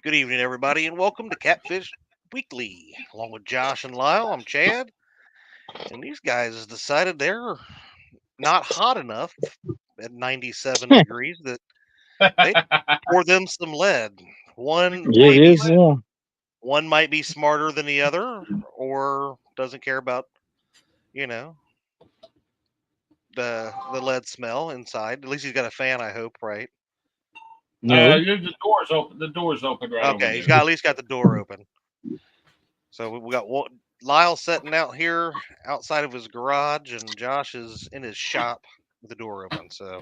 Good evening, everybody, and welcome to Catfish Weekly. Along with Josh and Lyle, I'm Chad. And these guys decided they're not hot enough at 97 degrees that they pour them some lead. It is warm. One might be smarter than the other, or doesn't care about, you know, the lead smell inside. At least he's got a fan, I hope, right? No. The door's open. The door's open right over there. Okay, he's got at least got the door open. So we got Lyle sitting out here outside of his garage, and Josh is in his shop with the door open. So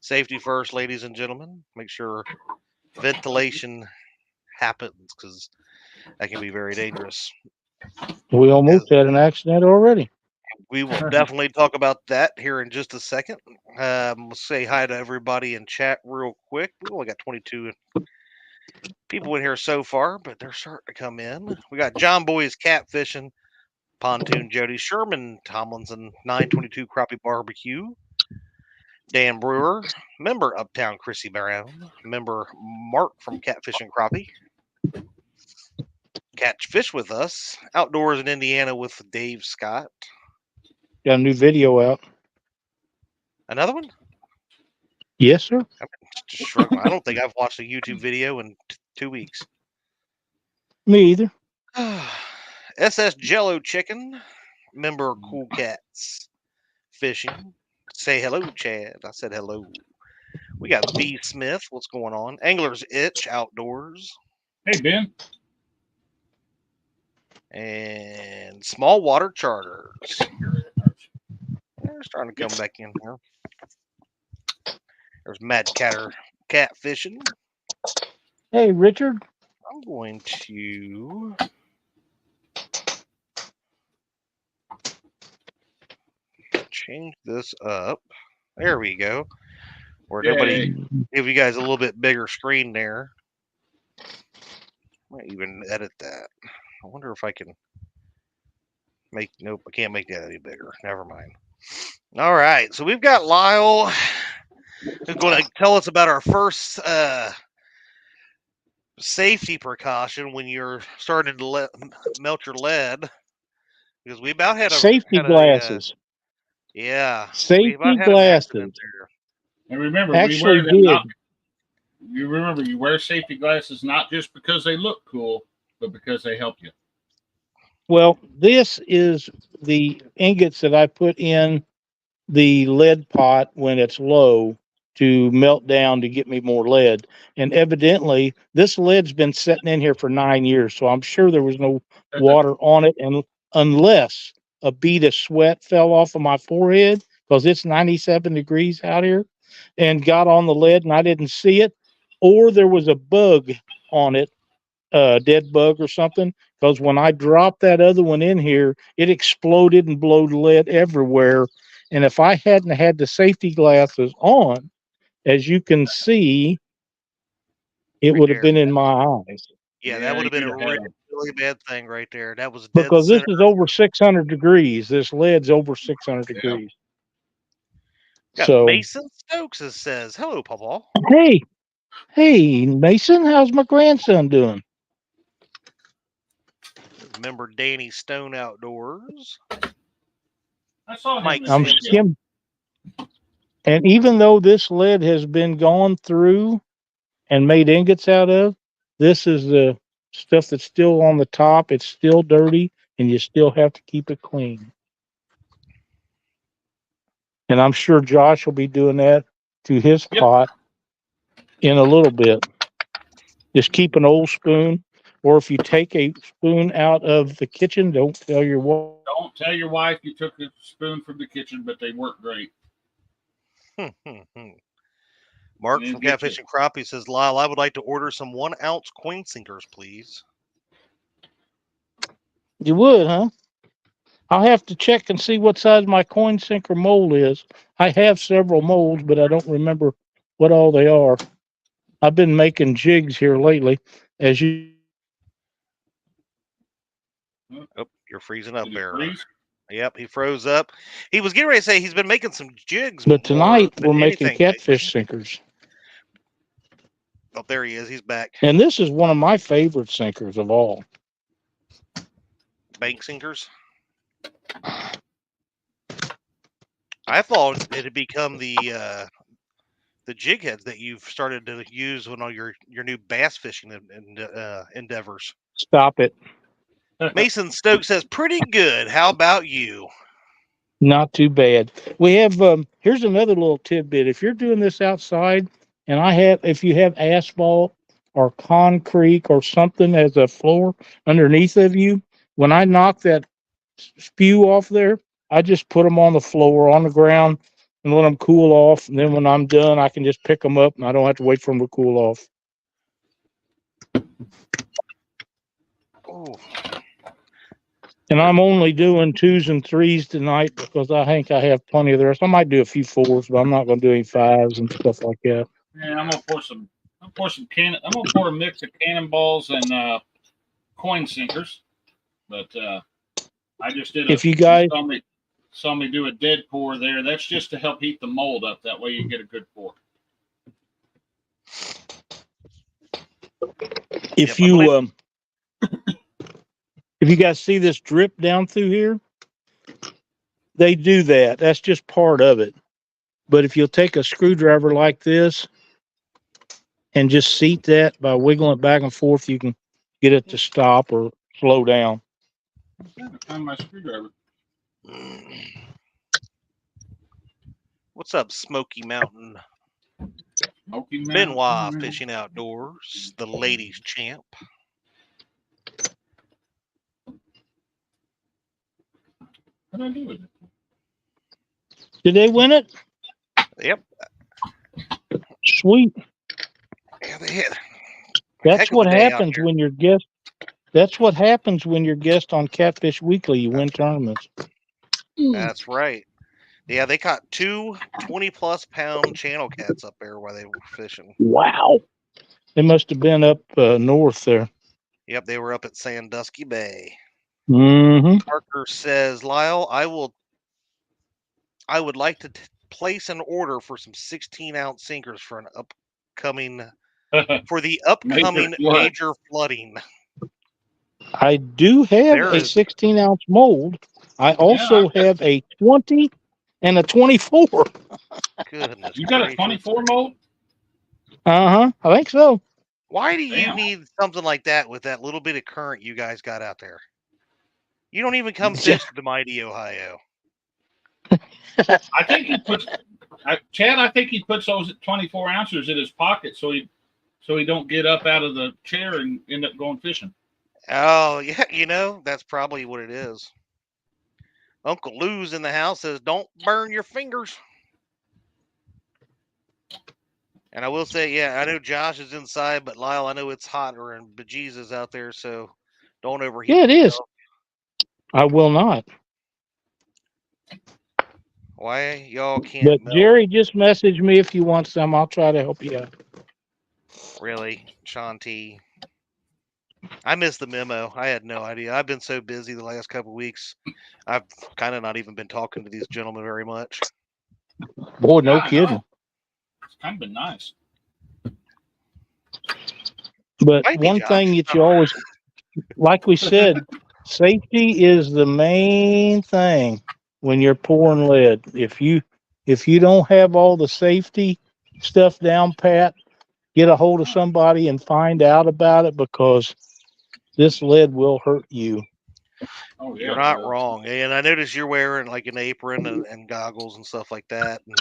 safety first, ladies and gentlemen. Make sure ventilation happens because that can be very dangerous. We almost had an accident already. We will definitely talk about that here in just a second. We'll say hi to everybody in chat real quick. We only got 22 people in here so far, but they're starting to come in. We got John Boy's Catfishing, Pontoon Jody Sherman, Tomlinson 922 Crappie Barbecue, Dan Brewer, member Uptown Chrissy Brown, member Mark from Catfishing Crappie. Catch Fish with us, Outdoors in Indiana with Dave Scott. Got a new video out. Another one? Yes, sir. I don't think I've watched a YouTube video in 2 weeks. Me either. SS Jello Chicken, member Cool Cats Fishing. Say hello, Chad. I said hello. We got V Smith. What's going on? Angler's Itch Outdoors. Hey, Ben. And Small Water Charters. They're starting to come back in here. There's Mad Catter Catfishing. Hey, Richard. I'm going to change this up. There we go. Where everybody give you guys a little bit bigger screen there. Might even edit that. I wonder if I can make. Nope, I can't make that any bigger. Never mind. All right, so we've got Lyle who's going to tell us about our first safety precaution when you're starting to melt your lead, because we about had a safety glasses. Safety glasses. And remember, actually you wear safety glasses not just because they look cool, but because they help you. Well, this is the ingots that I put in the lead pot when it's low to melt down to get me more lead. And evidently, this lead's been sitting in here for 9 years, so I'm sure there was no water on it. And unless a bead of sweat fell off of my forehead, because it's 97 degrees out here, and got on the lead and I didn't see it, or there was a bug on it, a dead bug or something, because when I dropped that other one in here, it exploded and blew lead everywhere. And if I hadn't had the safety glasses on, as you can see, it would have been in my eyes. Yeah, that would have been a really bad thing right there. That was dead because center. This is over 600 degrees. This lead's over 600 degrees. Got so Mason Stokes says, "Hello, Papa." Hey, Mason. How's my grandson doing? Remember Danny Stone Outdoors. I saw him. I'm Kim. And even though this lead has been gone through and made ingots out of, this is the stuff that's still on the top. It's still dirty, and you still have to keep it clean. And I'm sure Josh will be doing that to his pot in a little bit. Just keep an old spoon, or if you take a spoon out of the kitchen, don't tell your wife. Don't tell your wife you took a spoon from the kitchen, but they work great. Mark from Catfishing Crappie says, "Lyle, I would like to order some 1 ounce coin sinkers, please." You would, huh? I'll have to check and see what size my coin sinker mold is. I have several molds, but I don't remember what all they are. I've been making jigs here lately, as you. Oh, you're freezing up there. Yep, he froze up. He was getting ready to say he's been making some jigs. But tonight we're making catfish sinkers. Oh, there he is. He's back. And this is one of my favorite sinkers of all. Bank sinkers. I thought it had become the jig heads that you've started to use on all your new bass fishing endeavors. Stop it. Mason Stokes says, pretty good. How about you? Not too bad. We have, here's another little tidbit. If you're doing this outside, and if you have asphalt or concrete or something as a floor underneath of you, when I knock that spew off there, I just put them on the floor, on the ground, and let them cool off. And then when I'm done, I can just pick them up, and I don't have to wait for them to cool off. Oh. And I'm only doing 2s and 3s tonight because I think I have plenty of the rest. I might do a few 4s, but I'm not going to do any 5s and stuff like that. Yeah, I'm gonna pour a mix of cannonballs and coin sinkers. But I just did. If you guys saw me do a dead pour there, that's just to help heat the mold up. That way you get a good pour. If you if you guys see this drip down through here, they do that. That's just part of it. But if you'll take a screwdriver like this and just seat that by wiggling it back and forth, you can get it to stop or slow down. I'm trying to find my screwdriver. What's up, Smoky Mountain? Smoky Benoit Mountain. Fishing Outdoors, the ladies champ. What did I do with it? Did they win it? Yep. Sweet. Yeah, they hit. That's what happens when you're guest. That's what happens when you're guest on Catfish Weekly. You win tournaments. That's right. Yeah, they caught 2 20-plus pound channel cats up there while they were fishing. Wow. They must have been up north there. Yep, they were up at Sandusky Bay. Mm-hmm. Parker says, Lyle, I would like to place an order for some 16-ounce sinkers for the upcoming major flooding. I do have a 16-ounce mold. I also have a 20 and a 24. Goodness. You got a 24 mold? Uh-huh. I think so. Why do you need something like that with that little bit of current you guys got out there? You don't even come fish the mighty Ohio. I think he puts Chad. I think he puts those 24 ounces in his pocket so he don't get up out of the chair and end up going fishing. Oh yeah, that's probably what it is. Uncle Lou's in the house says, "Don't burn your fingers." And I will say, yeah, I know Josh is inside, but Lyle, I know it's hotter and bejesus out there, so don't overheat. Yeah, it is. I will not. Why y'all can't? But melt? Jerry, just message me if you want some. I'll try to help you out. Really, Shanti? I missed the memo. I had no idea. I've been so busy the last couple of weeks. I've kind of not even been talking to these gentlemen very much. Boy, no kidding. It's kind of been nice. But one thing that you always, like we said, safety is the main thing when you're pouring lead. If you don't have all the safety stuff down pat, get a hold of somebody and find out about it, because this lead will hurt you. Oh, yeah, you're not wrong. And I notice you're wearing like an apron and goggles and stuff like that. And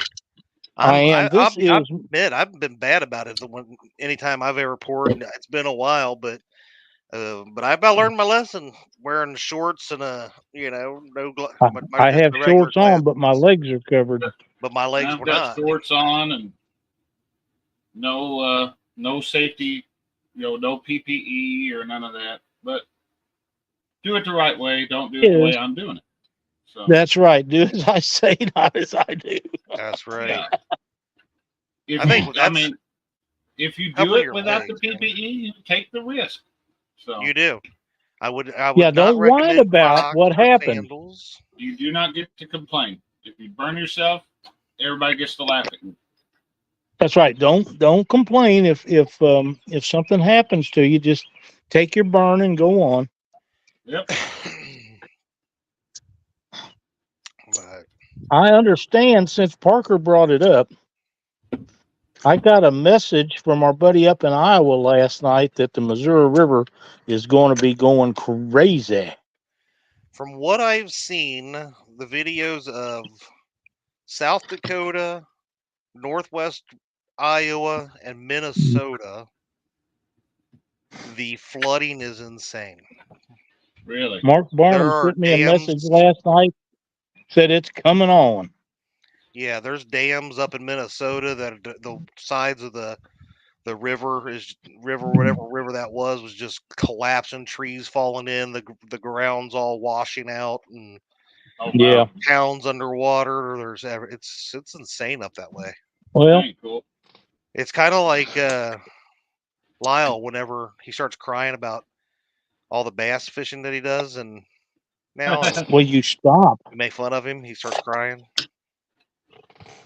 I'll admit, I've been bad about it. Anytime I've ever poured, it's been a while, but I've learned my lesson. Wearing shorts and I have shorts on, but my legs are covered. But my legs were not. Shorts on and no safety, no PPE or none of that. But do it the right way. Don't do it the way I'm doing it. So that's right. Do as I say, not as I do. That's right. Yeah. If you do it without the PPE, you take the risk. So you do. I would don't whine about what happened. Sandals. You do not get to complain. If you burn yourself, everybody gets to laugh at you. That's right. Don't complain if something happens to you. Just take your burn and go on. Yep. But I understand since Parker brought it up. I got a message from our buddy up in Iowa last night that the Missouri River is going to be going crazy. from what I've seen, the videos of South Dakota, Northwest Iowa, and Minnesota, the flooding is insane. Really? Mark There Barnes are sent me a message dams. last night, said it's coming on. Yeah, there's dams up in Minnesota that the sides of the whatever river that was just collapsing, trees falling in, the ground's all washing out, and Oh, Yeah. wow. towns underwater. It's insane up that way. Well, Dang, cool. It's kind of like Lyle whenever he starts crying about all the bass fishing that he does, and now will you stop? we make fun of him. He starts crying.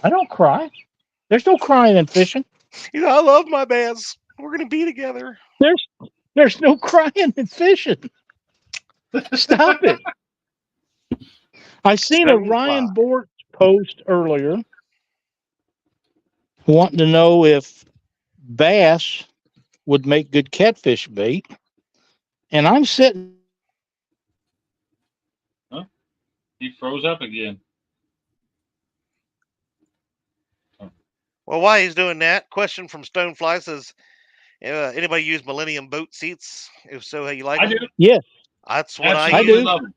I don't cry. There's no crying and fishing. He's I love my bass. We're gonna be together. There's no crying and fishing. Stop it. I seen a Don't Ryan cry. Bort post earlier wanting to know if bass would make good catfish bait. And I'm sitting. He froze up again. Well, while he's doing that, question from Stonefly says, anybody use Millennium boat seats? If so, how you like I them? do. Yes, That's what I Absolutely use. love him.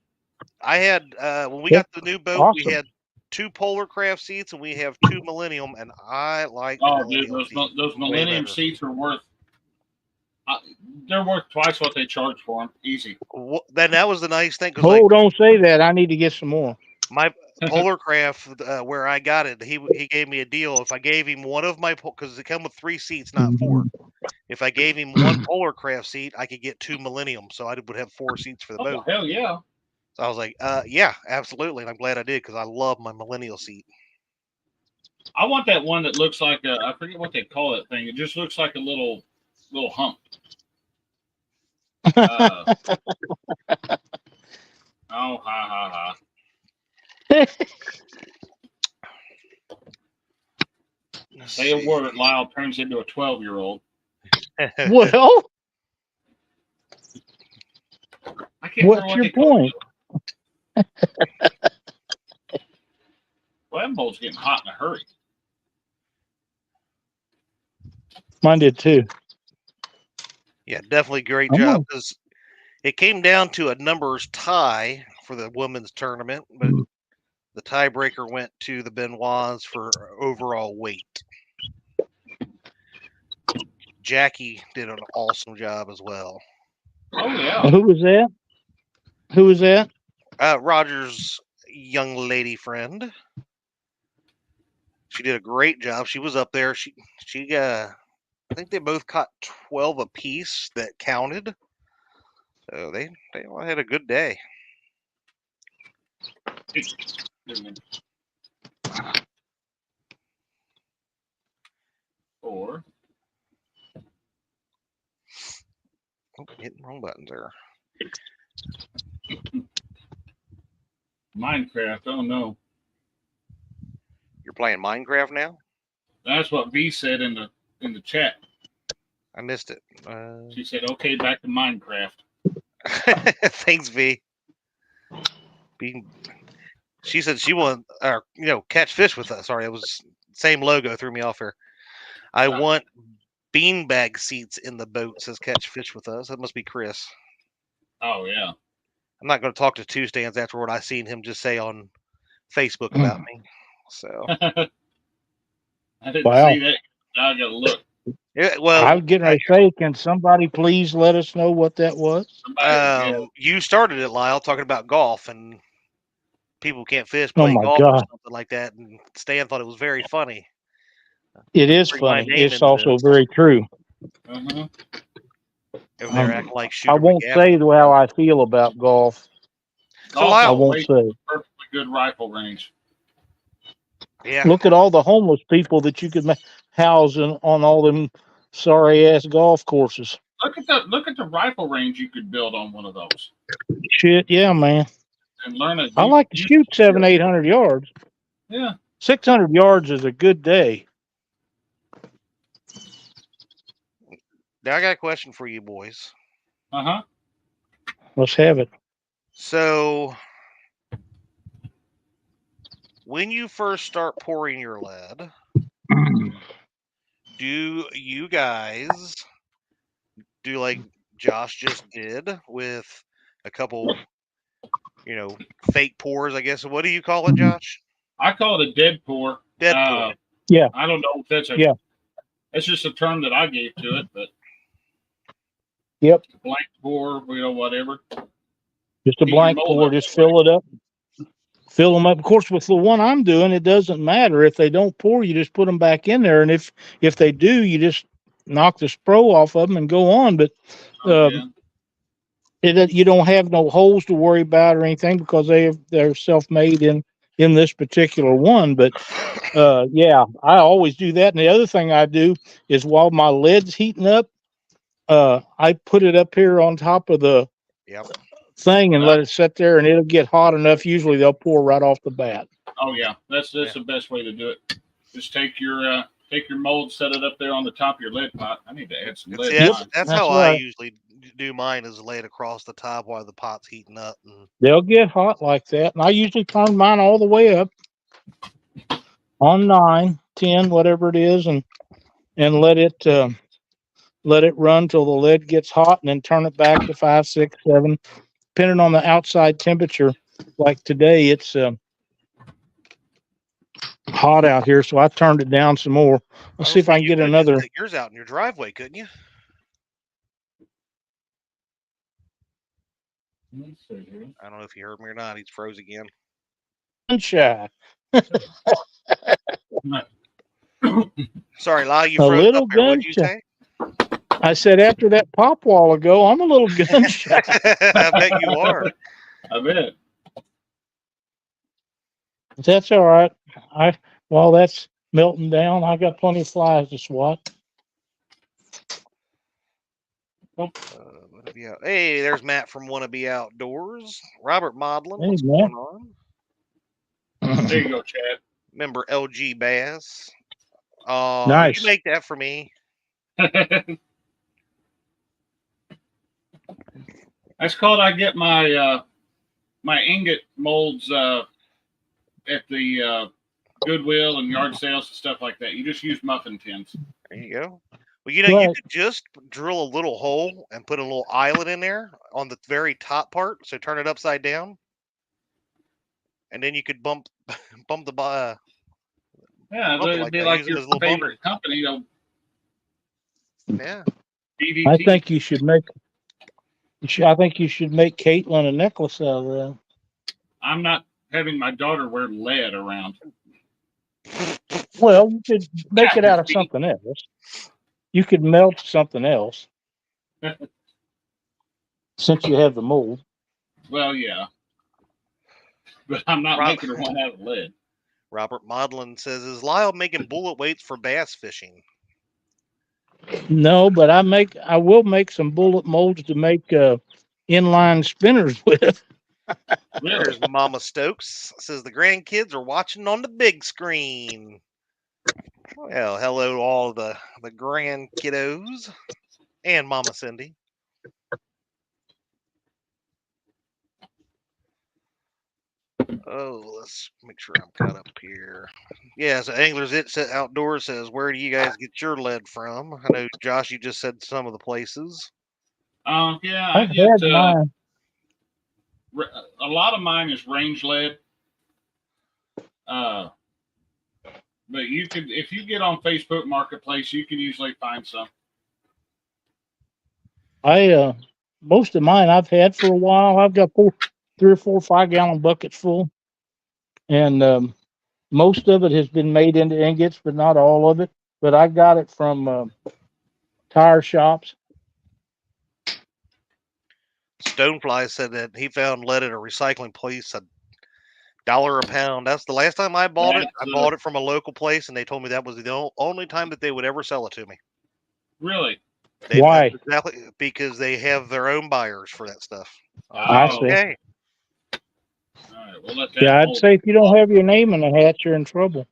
I had when we Yep. got the new boat, we Awesome. had 2 Polar Craft seats and we have 2 Millennium, and I like the Oh, dude, Millennium those seat way Millennium better. seats are worth. They're worth twice what they charge for them. Easy. Then that was the nice thing because Oh, don't say that. I need to get some more. my Polar Craft, where I got it, he gave me a deal. If I gave him one of my, because it come with 3 seats, not 4. If I gave him 1 Polar Craft seat, I could get 2 Millennium, so I would have 4 seats for the Oh, boat. hell yeah. So I was like, yeah, absolutely, and I'm glad I did because I love my Millennial seat. I want that one that looks like I forget what they call that thing. It just looks like a little hump. Oh, ha ha ha. Say a word, Lyle turns into a 12-year-old. Well, I can't what's remember what your they call point? it. Well, that bowl's getting hot in a hurry. Mine did too. Yeah, definitely great I'm job on. because it came down to a numbers tie for the women's tournament, but the tiebreaker went to the Benoits for overall weight. Jackie did an awesome job as well. Oh yeah. Who was that? Who was that? Roger's young lady friend. She did a great job. She was up there. She I think they both caught 12 apiece that counted. So they all had a good day. Or Hitting wrong buttons there. Minecraft. Oh no. You're playing Minecraft now? That's what V said in the chat. I missed it. She said, "Okay, back to Minecraft." Thanks, V. She said she wanted, catch fish with us. Sorry, it was same logo threw me off here. I want beanbag seats in the boat. Says catch fish with us. That must be Chris. Oh yeah. I'm not going to talk to Two Stands after what I seen him just say on Facebook about me. So I didn't Wow. see that. Now I gotta look. yeah, well, I was getting ready to say, can somebody please let us know what that was? you started it, Lyle, talking about golf and people can't fish Oh play my golf or God. something like that. And Stan thought it was very funny. It is Bring my funny. name It's into also this. very true. Uh-huh. Over there acting like I Shooter won't McGavin. say how I feel about golf. So Golf I Lyle, is a won't say. perfectly good rifle range. yeah, Look at all the homeless people that you could housing on all them sorry ass golf courses. Look at the rifle range you could build on one of those Shit, yeah, man. and learn it. I like to shoot 700-800 yards. Yeah. 600 yards is a good day. Now I got a question for you boys. Uh-huh. Let's have it. So, when you first start pouring your lead, do you guys do like Josh just did with a couple, fake pours, I guess? What do you call it, Josh? I call it a dead pour. Dead pour. Yeah. I don't know if that's that's just a term that I gave to it, but yep. Blank pour, whatever. Just a blank pour, just fill it up. Fill them up. Of course, with the one I'm doing, it doesn't matter. If they don't pour, you just put them back in there. And if they do, you just knock the spro off of them and go on. But you don't have no holes to worry about or anything because they're self-made in this particular one. But yeah, I always do that. And the other thing I do is while my lead's heating up, I put it up here on top of the thing and let it sit there, and it'll get hot enough. Usually they'll pour right off the bat. Oh yeah, that's the best way to do it. Just take your mold, set it up there on the top of your lead pot. I need to add some lead. That's how I usually do mine, is lay it across the top while the pot's heating up. And they'll get hot like that, and I usually turn mine all the way up on 9, 10, whatever it is, and let it run till the lead gets hot, and then turn it back to 5, 6, 7. Depending on the outside temperature, like today, it's hot out here, so I turned it down some more. Let's see if I can get another. Take yours out in your driveway, couldn't you? I don't know if you heard me or not. He's froze again. Shy. Sorry, Lyle, you froze up there. What'd you say? I said after that pop wall ago, I'm a little gun shy. I bet you are. I bet. That's all right. While that's melting down, I got plenty of flies to swat. Hey, there's Matt from Wannabe Outdoors. Robert Modlin. Hey, what's going on? There you go, Chad. Member LG Bass. Nice. You make that for me. That's called I get my my ingot molds at the Goodwill and yard sales and stuff like that. You just use muffin tins. There you go. Well, you could just drill a little hole and put a little eyelet in there on the very top part. So turn it upside down, and then you could bump the it'd be like your favorite company. Yeah. DDT. I think you should make. I think you should make Caitlin a necklace out of that. I'm not having my daughter wear lead around. Well, you could make it out of something else. You could melt something else. Since you have the mold. Well, yeah. But I'm not making her one out of lead. Robert Modlin says, is Lyle making bullet weights for bass fishing? No, but I will make some bullet molds to make inline spinners with. There's Mama Stokes. Says the grandkids are watching on the big screen. Well, hello to all the grand kiddos and Mama Cindy. Oh, let's make sure I'm caught up here. Yeah, so Anglers Outdoors says, where do you guys get your lead from? I know, Josh, you just said some of the places. Yeah, I get a lot of mine is range lead. But you could, if you get on Facebook Marketplace, you can usually find some. Most of mine I've had for a while. I've got 3 or 4 5-gallon buckets full, and most of it has been made into ingots, but not all of it. But I got it from tire shops. Stonefly said that he found lead at a recycling place $1 a pound. That's the last time I bought it. I That's, bought it from a local place, and they told me that was the only time that they would ever sell it to me. Really? Why? Exactly, because they have their own buyers for that stuff. I see. Okay. All right, we'll let that Yeah, I'd hold. say if you don't have your name in the hat, you're in trouble.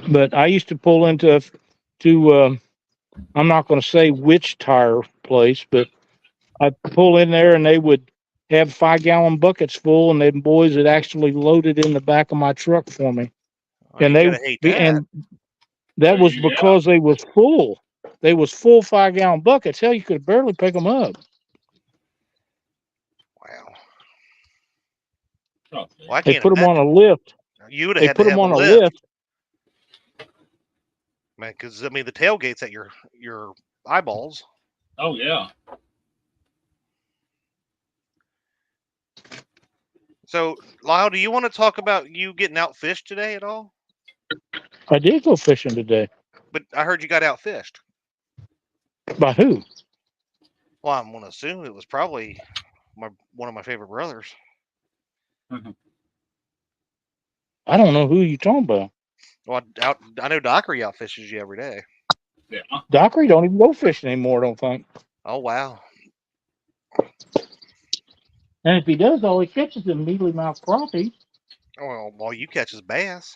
But I used to pull into I'm not going to say which tire place, but I'd pull in there and they would have 5-gallon buckets full, and then boys would actually load it in the back of my truck for me. Oh, And you gotta hate that. and that was because they was full. They was full 5-gallon buckets. Hell, you could barely pick them up. Wow. Oh, Well, I They can't put them on imagine. a lift. You would have They had put to them have on a a lift, lift. man. Because I mean, the tailgate's at your eyeballs. oh yeah. So, Lyle, do you want to talk about you getting outfished today at all? I did go fishing today. But I heard you got outfished. By who? Well, I'm going to assume it was probably one of my favorite brothers. I don't know who you talking about. Well, I know Dockery outfishes you every day. Yeah. Dockery don't even go fishing anymore, I don't think. Oh, wow. And if he does, all he catches is mealy-mouthed crappie. Well, all you catch is bass.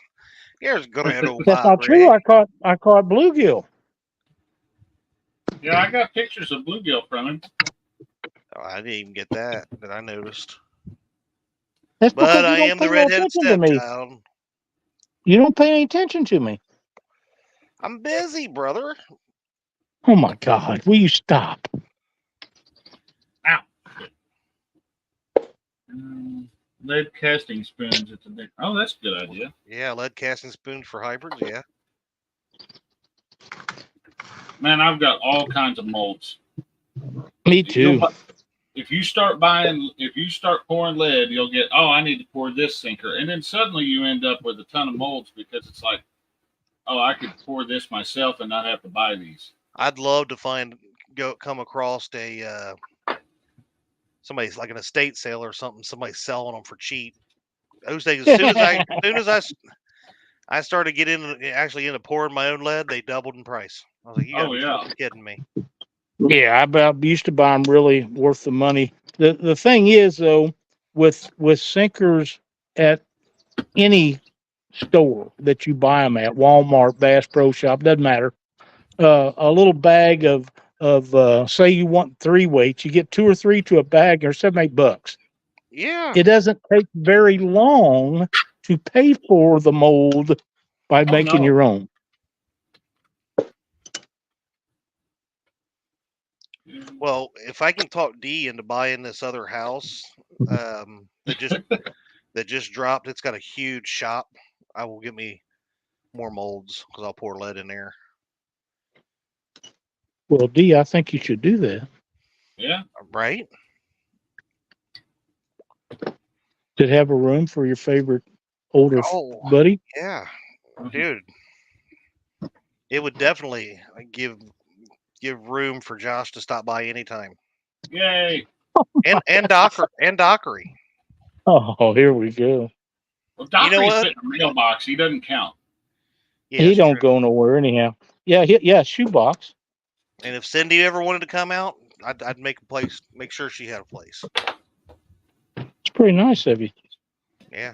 Here's good old That's Bob not true. Gray. I caught bluegill. Yeah, I got pictures of bluegill from him. Oh, I didn't even get that I noticed. That's But because you I don't am pay the no redheaded attention to me. stepchild. You don't pay any attention to me. I'm busy, brother. Oh my God! Will you stop? Lead casting spoons at the big. Oh, that's a good idea. Yeah, lead casting spoons for hybrids. Yeah. Man, I've got all kinds of molds. Me too. If you start pouring lead, you'll get, oh, I need to pour this sinker. And then suddenly you end up with a ton of molds because it's like, oh, I could pour this myself and not have to buy these. I'd love to come across somebody's like an estate sale or something. Somebody's selling them for cheap. Those days, as soon as I started getting into pouring my own lead, they doubled in price. I was like, you gotta be fucking kidding me. Yeah, I used to buy them really worth the money. The thing is though, with sinkers at any store that you buy them at, Walmart, Bass Pro Shop, doesn't matter. A little bag of say you want 3 weights, you get 2 or 3 to a bag, or $7-8. Yeah. It doesn't take very long to pay for the mold by making your own. Well, if I can talk D into buying this other house that just dropped, it's got a huge shop. I will get me more molds because I'll pour lead in there. Well, D, I think you should do that. Yeah. Right? Did it have a room for your favorite older buddy? Yeah, dude. It would definitely give room for Josh to stop by anytime. Yay! And Dockery. Oh, here we go. Well, Dockery's fit in a mailbox. He doesn't count. Yeah, he don't go nowhere anyhow. Yeah, shoebox. And if Cindy ever wanted to come out, I'd make sure she had a place. It's pretty nice of you. Yeah.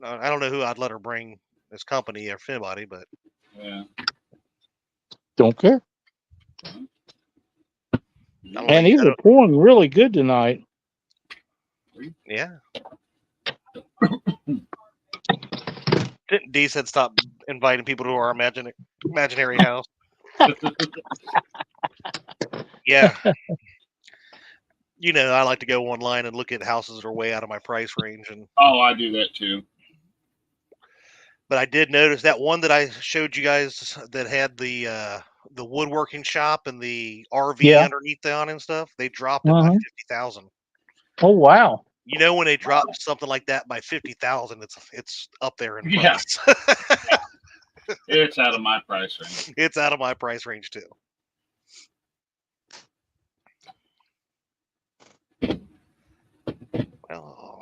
I don't know who I'd let her bring as company if anybody, but yeah. Don't care. And these are pouring really good tonight. Yeah. D said stop inviting people to our imaginary house. Yeah. I like to go online and look at houses that are way out of my price range. Oh, I do that too. But I did notice that one that I showed you guys that had the woodworking shop and the RV underneath the awning and stuff. They dropped it by 50,000. Oh wow! When they drop something like that by 50,000, it's up there in price. It's out of my price range. It's out of my price range too. Oh,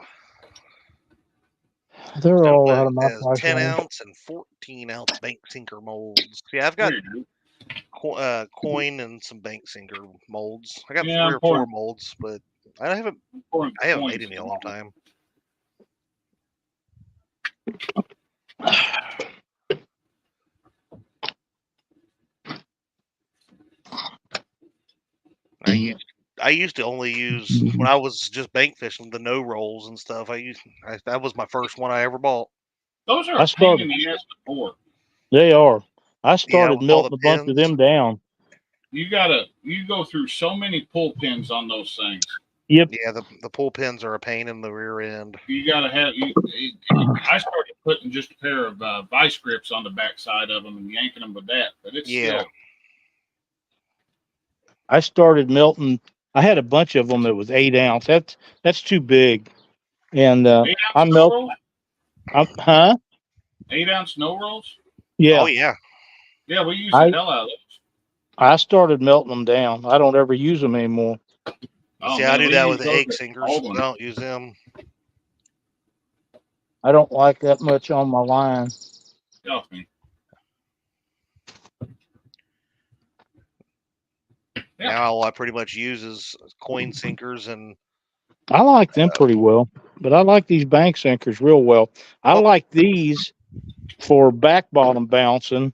They're so all what out it of my says, price 10 range. ounce and 14 ounce bank sinker molds. Yeah, I've got There you coin and some bank sinker molds. I got Yeah, 3 I'm or 4 pouring- molds, but I haven't go. Pouring made coins any in at a the long moment. time. I used to only use when I was just bank fishing the no rolls and stuff. That was my first one I ever bought. Those are I a pain started. in the ass to pour. They are. I Yeah, started with all the melting a bunch of pins. them down. You go through so many pull pins on those things. Yep. Yeah, the pull pins are a pain in the rear end. You gotta have. I started putting just a pair of vice grips on the back side of them and yanking them with that, but it's Yeah. still. I started melting. I had a bunch of them that was 8 ounce. That's too big. And 8 I ounce no melt. rolls. Huh? 8 ounce no rolls. Yeah. Oh yeah. Yeah, we use the hell out of those. I started melting them down. I don't ever use them anymore. Oh See, I man, do we that use with the those egg at sinkers. Baldwin. I don't use them. I don't like that much on my line. Help me. Yeah. Now all I pretty much use is coin sinkers and I like them pretty well, but I like these bank sinkers real well. I Well- like these for back bottom bouncing,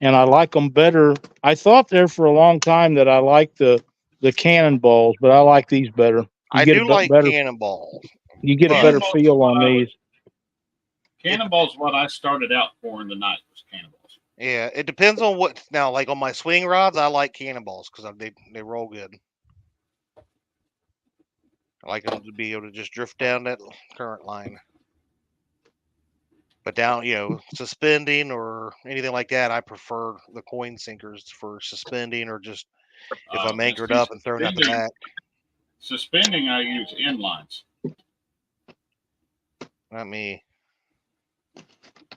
and I like them better. I thought there for a long time that I liked the cannonballs, but I like these better. You I get do a like better. cannonball. You get a but- better Cannonballs feel is what on I these. Cannonballs what I started out pouring tonight was cannonballs. Yeah, it depends on what. Now, like on my swing rods, I like cannonballs because they roll good. I like them to be able to just drift down that current line. But down, suspending or anything like that, I prefer the coin sinkers for suspending or just if I'm anchored up and thrown out the back. Suspending, I use inlines. Not me.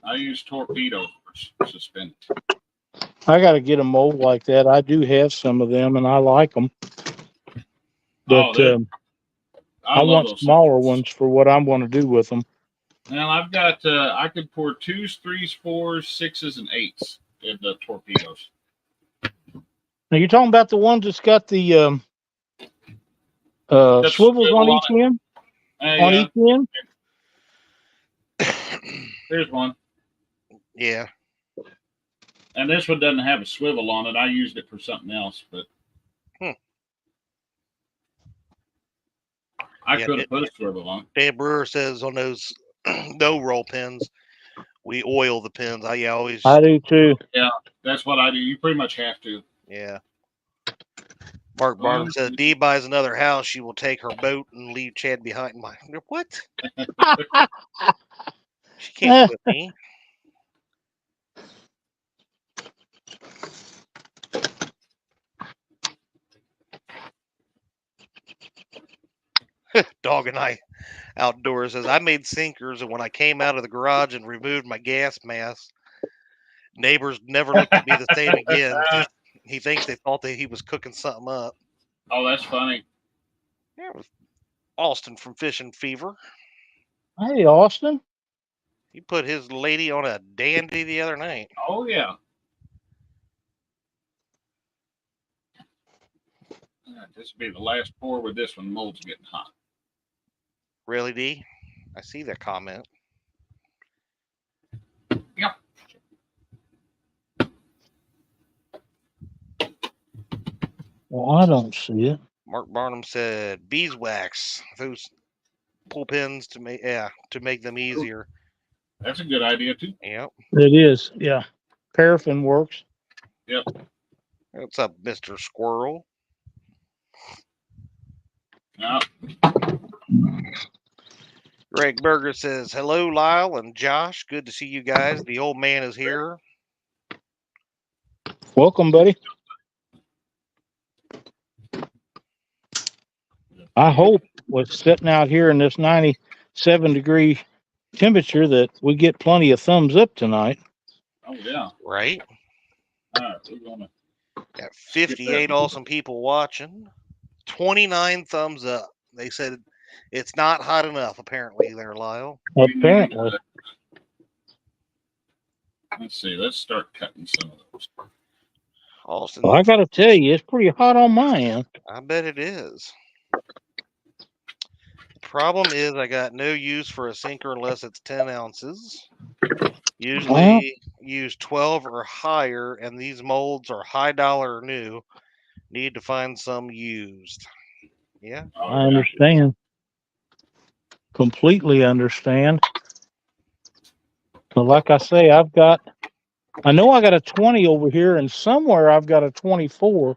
I use torpedo for suspending. I got to get a mold like that. I do have some of them, and I like them. But I love want those smaller things. ones for what I'm going to do with them. Now I've got I could pour 2s, 3s, 4s, 6s, and 8s in the torpedoes. Now you're talking about the ones that's got the That's swivels on swivel each end? On yeah. each end? Here's one. Yeah. And this one doesn't have a swivel on it. I used it for something else, but I could have put a swivel on it. Dan Brewer says on those no roll pins, we oil the pins. I always. I do too. Yeah, that's what I do. You pretty much have to. Yeah. Mark Barnum says Dee buys another house, she will take her boat and leave Chad behind. What? She can't quit me. Dog and I Outdoors says I made sinkers, and when I came out of the garage and removed my gas mask, neighbors never looked at me the same again. He thinks they thought that he was cooking something up. Oh, that's funny. Yeah, it was Austin from Fishing Fever. Hey, Austin. He put his lady on a dandy the other night. Oh, yeah. This will be the last pour with this one. Mold's getting hot. Really, D? I see that comment. Yep. Well, I don't see it. Mark Barnum said beeswax those pull pins to make them easier. That's a good idea too. Yep. It is. Yeah. Paraffin works. Yep. What's up, Mr. Squirrel? Yeah. Greg Berger says, hello, Lyle and Josh. Good to see you guys. The old man is here. Welcome, buddy. I hope with sitting out here in this 97-degree temperature that we get plenty of thumbs up tonight. Oh, yeah. Right? All right. We're going to. Got 58 awesome people watching. 29 thumbs up. They said It's not hot enough, apparently, there, Lyle. Apparently. Let's see. Let's start cutting some of those. Austin, Well, I got to tell you, it's pretty hot on my end. I bet it is. Problem is, I got no use for a sinker unless it's 10 ounces. Usually use 12 or higher, and these molds are high dollar new. Need to find some used. Yeah. Oh, I understand. Completely understand. So like I say, I know I got a 20 over here, and somewhere I've got a 24,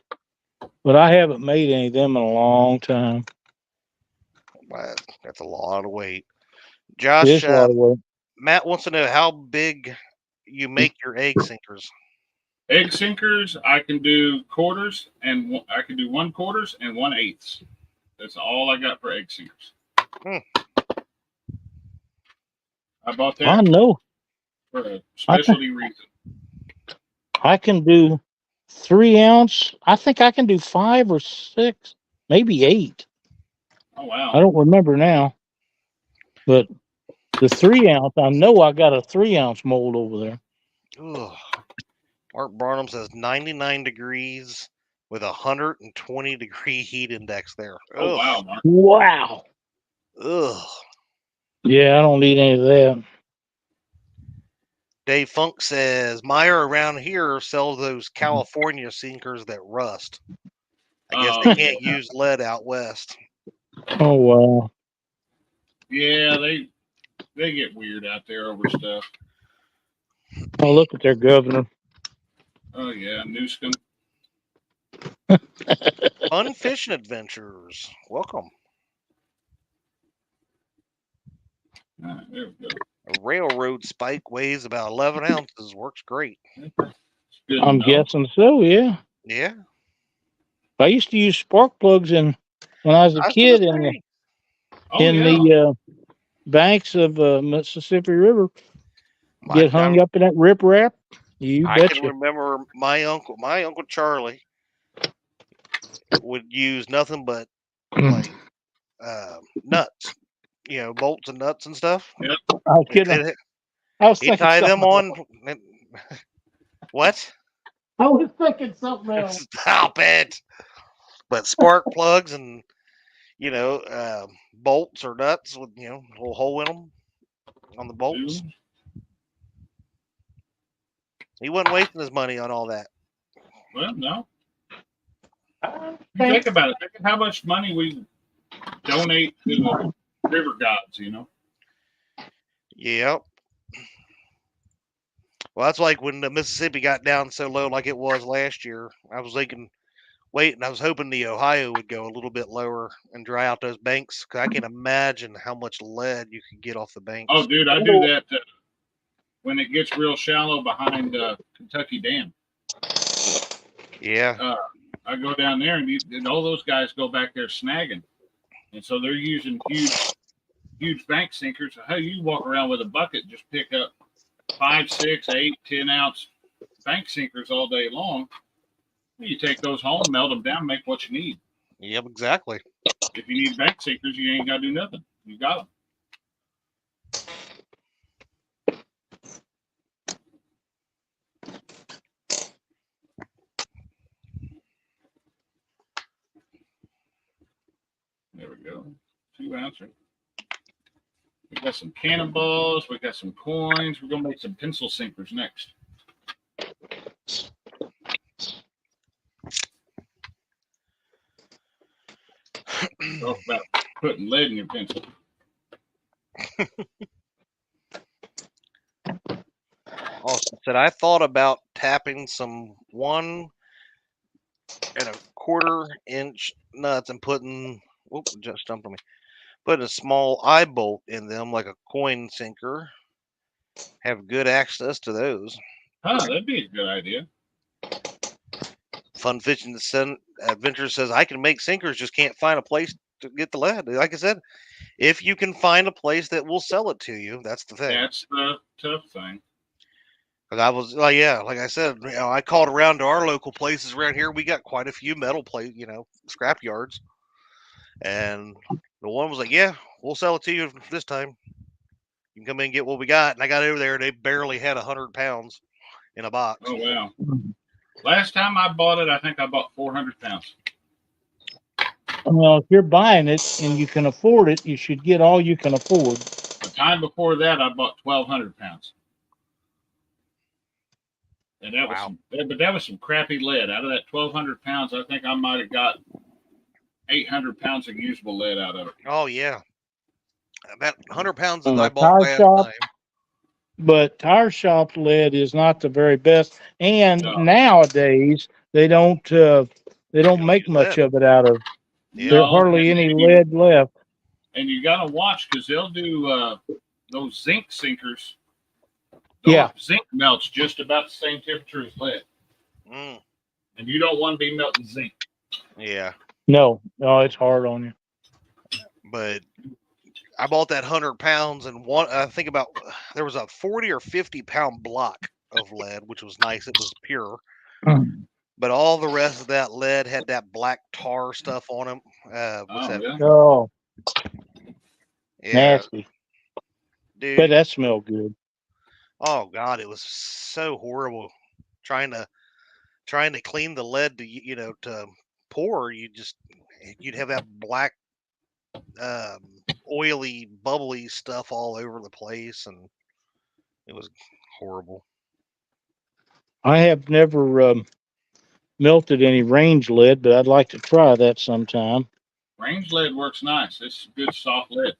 but I haven't made any of them in a long time. That's a lot of weight. It Josh, is a lot of work. Matt wants to know how big you make your egg sinkers. Egg sinkers, I can do quarters, and I can do 1/4 and 1/8. That's all I got for egg sinkers. I bought that I know. for a specialty reason. I can do 3 ounce. I think I can do 5 or 6, maybe 8. Oh, wow. I don't remember now. But the 3 ounce, I know I got a 3 ounce mold over there. Ugh. Mark Barnum says 99 degrees with a 120-degree heat index there. Oh, Ugh. wow, Mark. Wow. Ugh. Yeah, I don't need any of that. Dave Funk says Meyer around here sells those California sinkers that rust. I guess they can't use lead out west. Oh, wow. Yeah, they get weird out there over stuff. Oh, look at their governor. Oh, yeah, Newscomb. Fun fishing adventures. Welcome. All right, there we go. A railroad spike weighs about 11 ounces. Works great. Good I'm guessing so, yeah. Yeah. I used to use spark plugs when I was a kid in the banks of Mississippi River. Get hung up in that riprap. You I betcha. can remember my uncle Charlie would use nothing but like nuts, bolts and nuts and stuff. Yep. He'd tie them on. What? I was thinking something else. Stop it. But spark plugs and, bolts or nuts with, a little hole in them on the bolts. He wasn't wasting his money on all that. Well, no. Think about it. Think of how much money we donate to the river gods, Yep. Well, that's like when the Mississippi got down so low like it was last year. I was thinking, and I was hoping the Ohio would go a little bit lower and dry out those banks, because I can imagine how much lead you can get off the banks. Oh, dude, I do that when it gets real shallow behind Kentucky Dam. Yeah. I go down there, and all those guys go back there snagging. And so they're using huge bank sinkers. How you walk around with a bucket, just pick up 5, 6, 8, 10 ounce bank sinkers all day long. You take those home, melt them down, make what you need. Yep, exactly. If you need bank sinkers, you ain't got to do nothing. You got them. There we go. 2 ounces. We got some cannonballs. We got some coins. We're going to make some pencil sinkers next. Talk about putting lead in your pencil. Austin said, I thought about tapping some 1 1/4 inch nuts and putting, just stumped on me, putting a small eye bolt in them like a coin sinker. Have good access to those. That'd be a good idea. Fun Fishing the Adventure says, I can make sinkers, just can't find a place to get the lead. Like I said, if you can find a place that will sell it to you, that's the thing. That's the tough thing. Because I was, like I said, I called around to our local places around here. We got quite a few metal scrap yards. And The one was like, "Yeah, we'll sell it to you this time. You can come in and get what we got." And I got over there, and they barely had 100 pounds in a box. Oh wow! Last time I bought it, I think I bought 400 pounds. Well, if you're buying it and you can afford it, you should get all you can afford. The time before that, I bought 1,200 pounds. And that was but that was some crappy lead. Out of that 1,200 pounds, I think I might have got 800 pounds of usable lead out of it. Oh yeah, about 100 pounds that On I a bought tire last shop, time. but tire shop lead is not the very best. And No. nowadays they don't make use much lead. of it out of. Yeah. There's hardly any lead left. And you got to watch because they'll do those zinc sinkers. Yeah. Zinc melts just about the same temperature as lead. Mm. And you don't want to be melting zinc. Yeah. No, it's hard on you. But I bought that 100 pounds, and I think there was a 40 or 50 pound block of lead, which was nice. It was pure. But all the rest of that lead had that black tar stuff on them. What's that? Yeah. Oh, Yeah, nasty. dude. But that smelled good. Oh God, it was so horrible. Trying to clean the lead to pour. You'd have that black, oily, bubbly stuff all over the place, and it was horrible. I have never melted any range lead, but I'd like to try that sometime. Range lead works nice. It's good soft lead.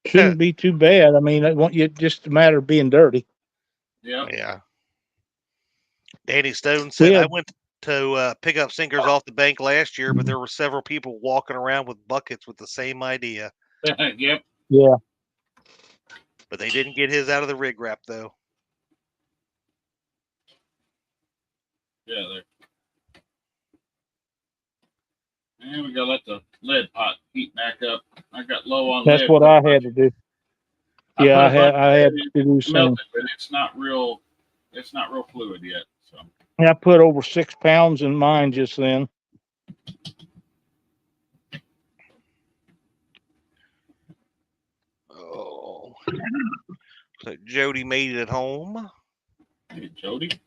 Shouldn't be too bad. I mean, it just a matter of being dirty. Yeah. Danny Stone said, I went to pick up sinkers off the bank last year, but there were several people walking around with buckets with the same idea. Yep. Yeah. But they didn't get his out of the rig wrap, though. Yeah. And we got to let the lead pot heat back up. I got low on lead. That's what I had to do. Yeah, I had to do something. But it's not real fluid yet. So I put over 6 pounds in mine just then. Oh. So Jody made it home. Hey, Jody.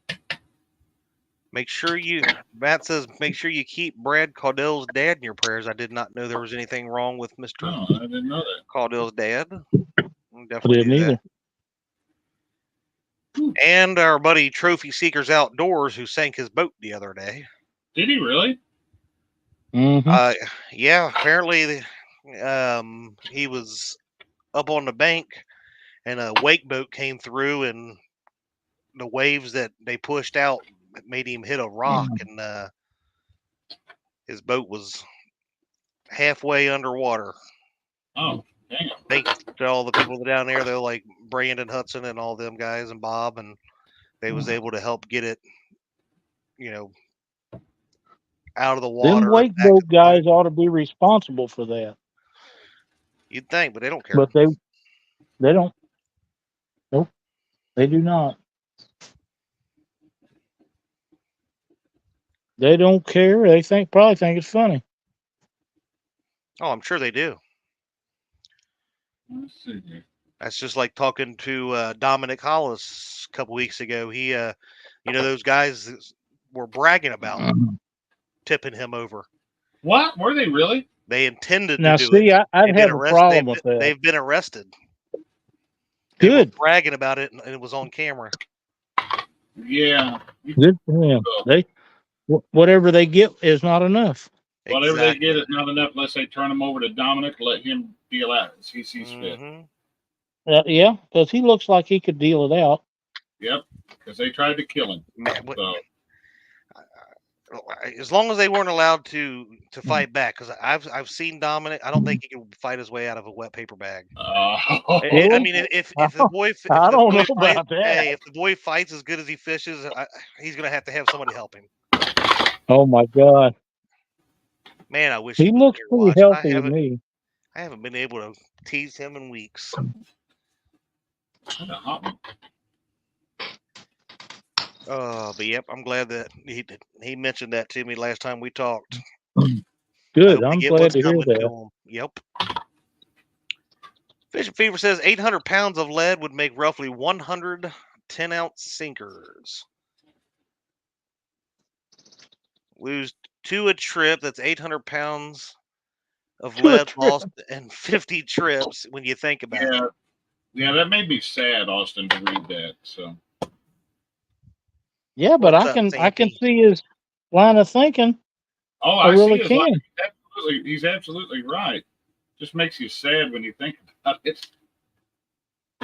Matt says, make sure you keep Brad Caudill's dad in your prayers. I did not know there was anything wrong with Mr. Oh, I didn't know that. Caudill's dad. Definitely didn't either. And our buddy Trophy Seekers Outdoors, who sank his boat the other day. Did he really? Mm-hmm. Yeah, apparently he was up on the bank and a wake boat came through, and the waves that they pushed out made him hit a rock, and his boat was halfway underwater. Oh, dang it. Thanks to all the people down there, they're like Brandon Hudson and all them guys and Bob, and they was able to help get it, out of the water. Them wake boat guys ought to be responsible for that. You'd think, but they don't care. But they don't. Nope, they do not. They don't care. They probably think it's funny. Oh, I'm sure they do. Let's see here. That's just like talking to Dominic Hollis a couple weeks ago. He, those guys were bragging about tipping him over. What? Were they really? They intended now, to do see, it. I'd have a problem with that. They've been arrested. Good. They were bragging about it, and it was on camera. Yeah. Good for them. Whatever they get is not enough. Whatever they get is not enough unless they turn them over to Dominic, let him deal out as he sees fit. Yeah, because he looks like he could deal it out. Yep, because they tried to kill him. As long as they weren't allowed to fight back, because I've seen Dominic. I don't think he can fight his way out of a wet paper bag. I mean, if the boy, I don't know about that. Hey, if the boy fights as good as he fishes, he's gonna have to have somebody help him. Oh my God, man! I wish he looks pretty healthy to me. I haven't been able to tease him in weeks. But yep, I'm glad that he mentioned that to me last time we talked. I Good. hope they I'm get glad what's to hear coming to that. them. Yep. Fishing Fever says 800 pounds of lead would make roughly 100 10-ounce sinkers. Lose 2 a trip. That's 800 pounds of To a lead trip. lost in 50 trips when you think about it. Yeah, that made me sad, Austin, to read that. So Yeah, but What's I up, can Sandy? see his line of thinking. oh, I I see really his line. can. He's absolutely right. Just makes you sad when you think about it.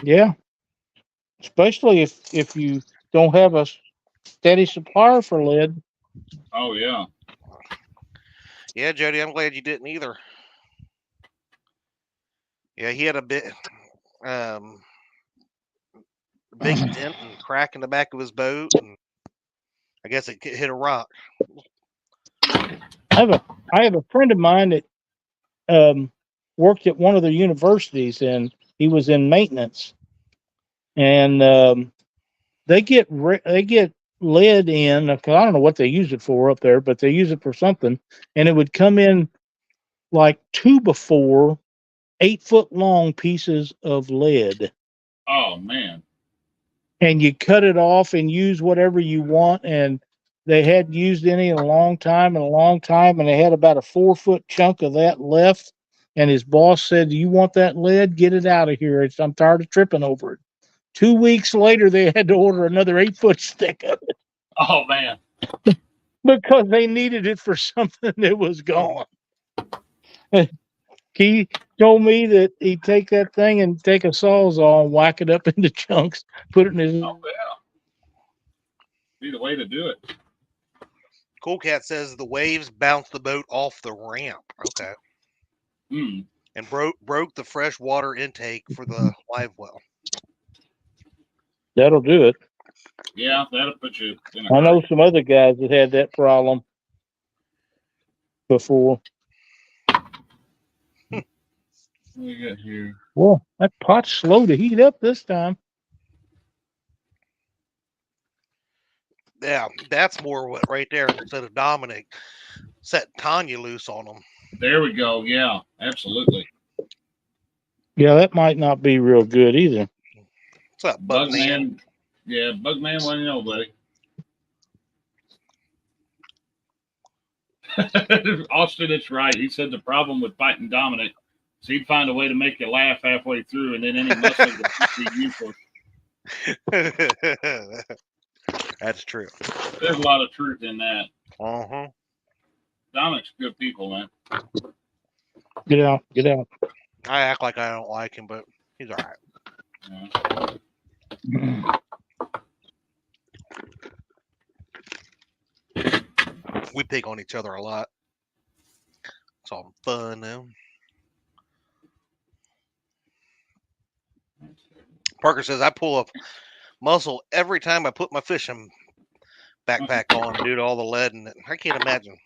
Yeah, especially if you don't have a steady supplier for lead. Oh yeah. Yeah, Jody, I'm glad you didn't either. Yeah, he had a bit big dent and crack in the back of his boat, and I guess it hit a rock. I have a friend of mine that worked at one of the universities, and he was in maintenance, and they get lead in. 'Cause I don't know what they use it for up there, but they use it for something, and it would come in like 2 by 4 8-foot long pieces of lead, Oh man. and you cut it off and use whatever you want. And they hadn't used any in a long time, and they had about a 4-foot chunk of that left. And his boss said, "Do you want that lead? Get it out of here. I'm tired of tripping over it." 2 weeks later, they had to order another 8-foot stick of it Oh man. because they needed it for something that was gone. He told me that he'd take that thing and take a sawzall and whack it up into chunks, put it in his. Oh yeah. Be the way to do it. Cool Cat says the waves bounced the boat off the ramp. Okay. Hmm. And broke the fresh water intake for the live well. That'll do it. Yeah, that'll put you in a I know hurry. some other guys that had that problem before. What do we got here? Well, that pot's slow to heat up this time. Yeah, that's more what right there instead of Dominic setting Tanya loose on them. There we go. Yeah, absolutely. Yeah, that might not be real good either. What's up, Bugman? Bugman. Yeah, Bugman, what do you know, buddy? Austin, it's right. He said the problem with fighting Dominic is he'd find a way to make you laugh halfway through, and then any muscle would be useless. That's true. There's a lot of truth in that. Uh-huh. Dominic's good people, man. Get out, get out. I act like I don't like him, but he's all right. Yeah. We pick on each other a lot. It's all fun now. Parker says I pull a muscle every time I put my fishing backpack on due to all the lead in it. I can't imagine.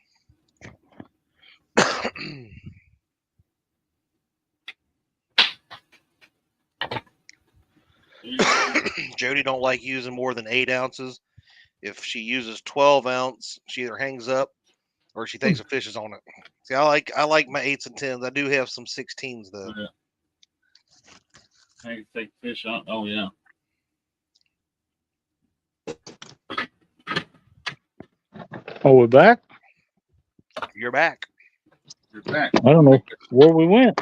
Jody don't like using more than 8 ounces. If she uses 12 ounce, she either hangs up or she thinks a fish is on it. See, I like my 8s and 10s. I do have some 16s though. Yeah. Hey, take fish on. Oh yeah. Oh, we're back? You're back. You're back. I don't know where we went.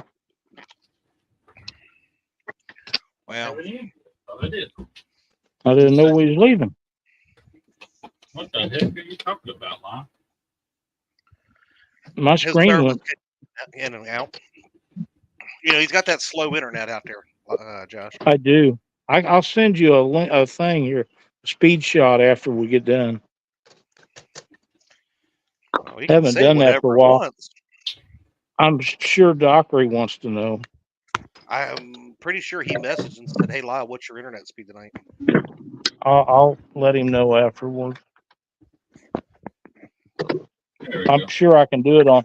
Well, Oh, I did. I didn't know we was leaving. What the heck are you talking about, Lon? My his screen service went. in and out. You know, he's got that slow internet out there, Josh. I do. I'll send you a thing here, a speed shot after we get done. Well, he can Haven't say done that for whatever a he while. wants. I'm sure Dockery wants to know. I'm pretty sure he messaged and said, "Hey, Lyle, what's your internet speed tonight?" I'll let him know afterward. There we I'm go. sure I can do it on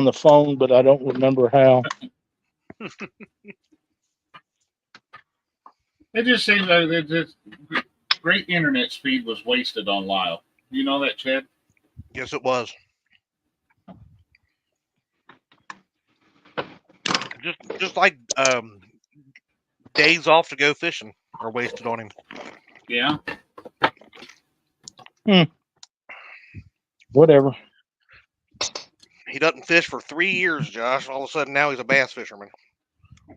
the phone, but I don't remember how. It just seems like great internet speed was wasted on Lyle. You know that, Chad? Yes, it was. Just like days off to go fishing are wasted on him. Yeah. Whatever. He doesn't fish for 3 years, Josh. All of a sudden now he's a bass fisherman.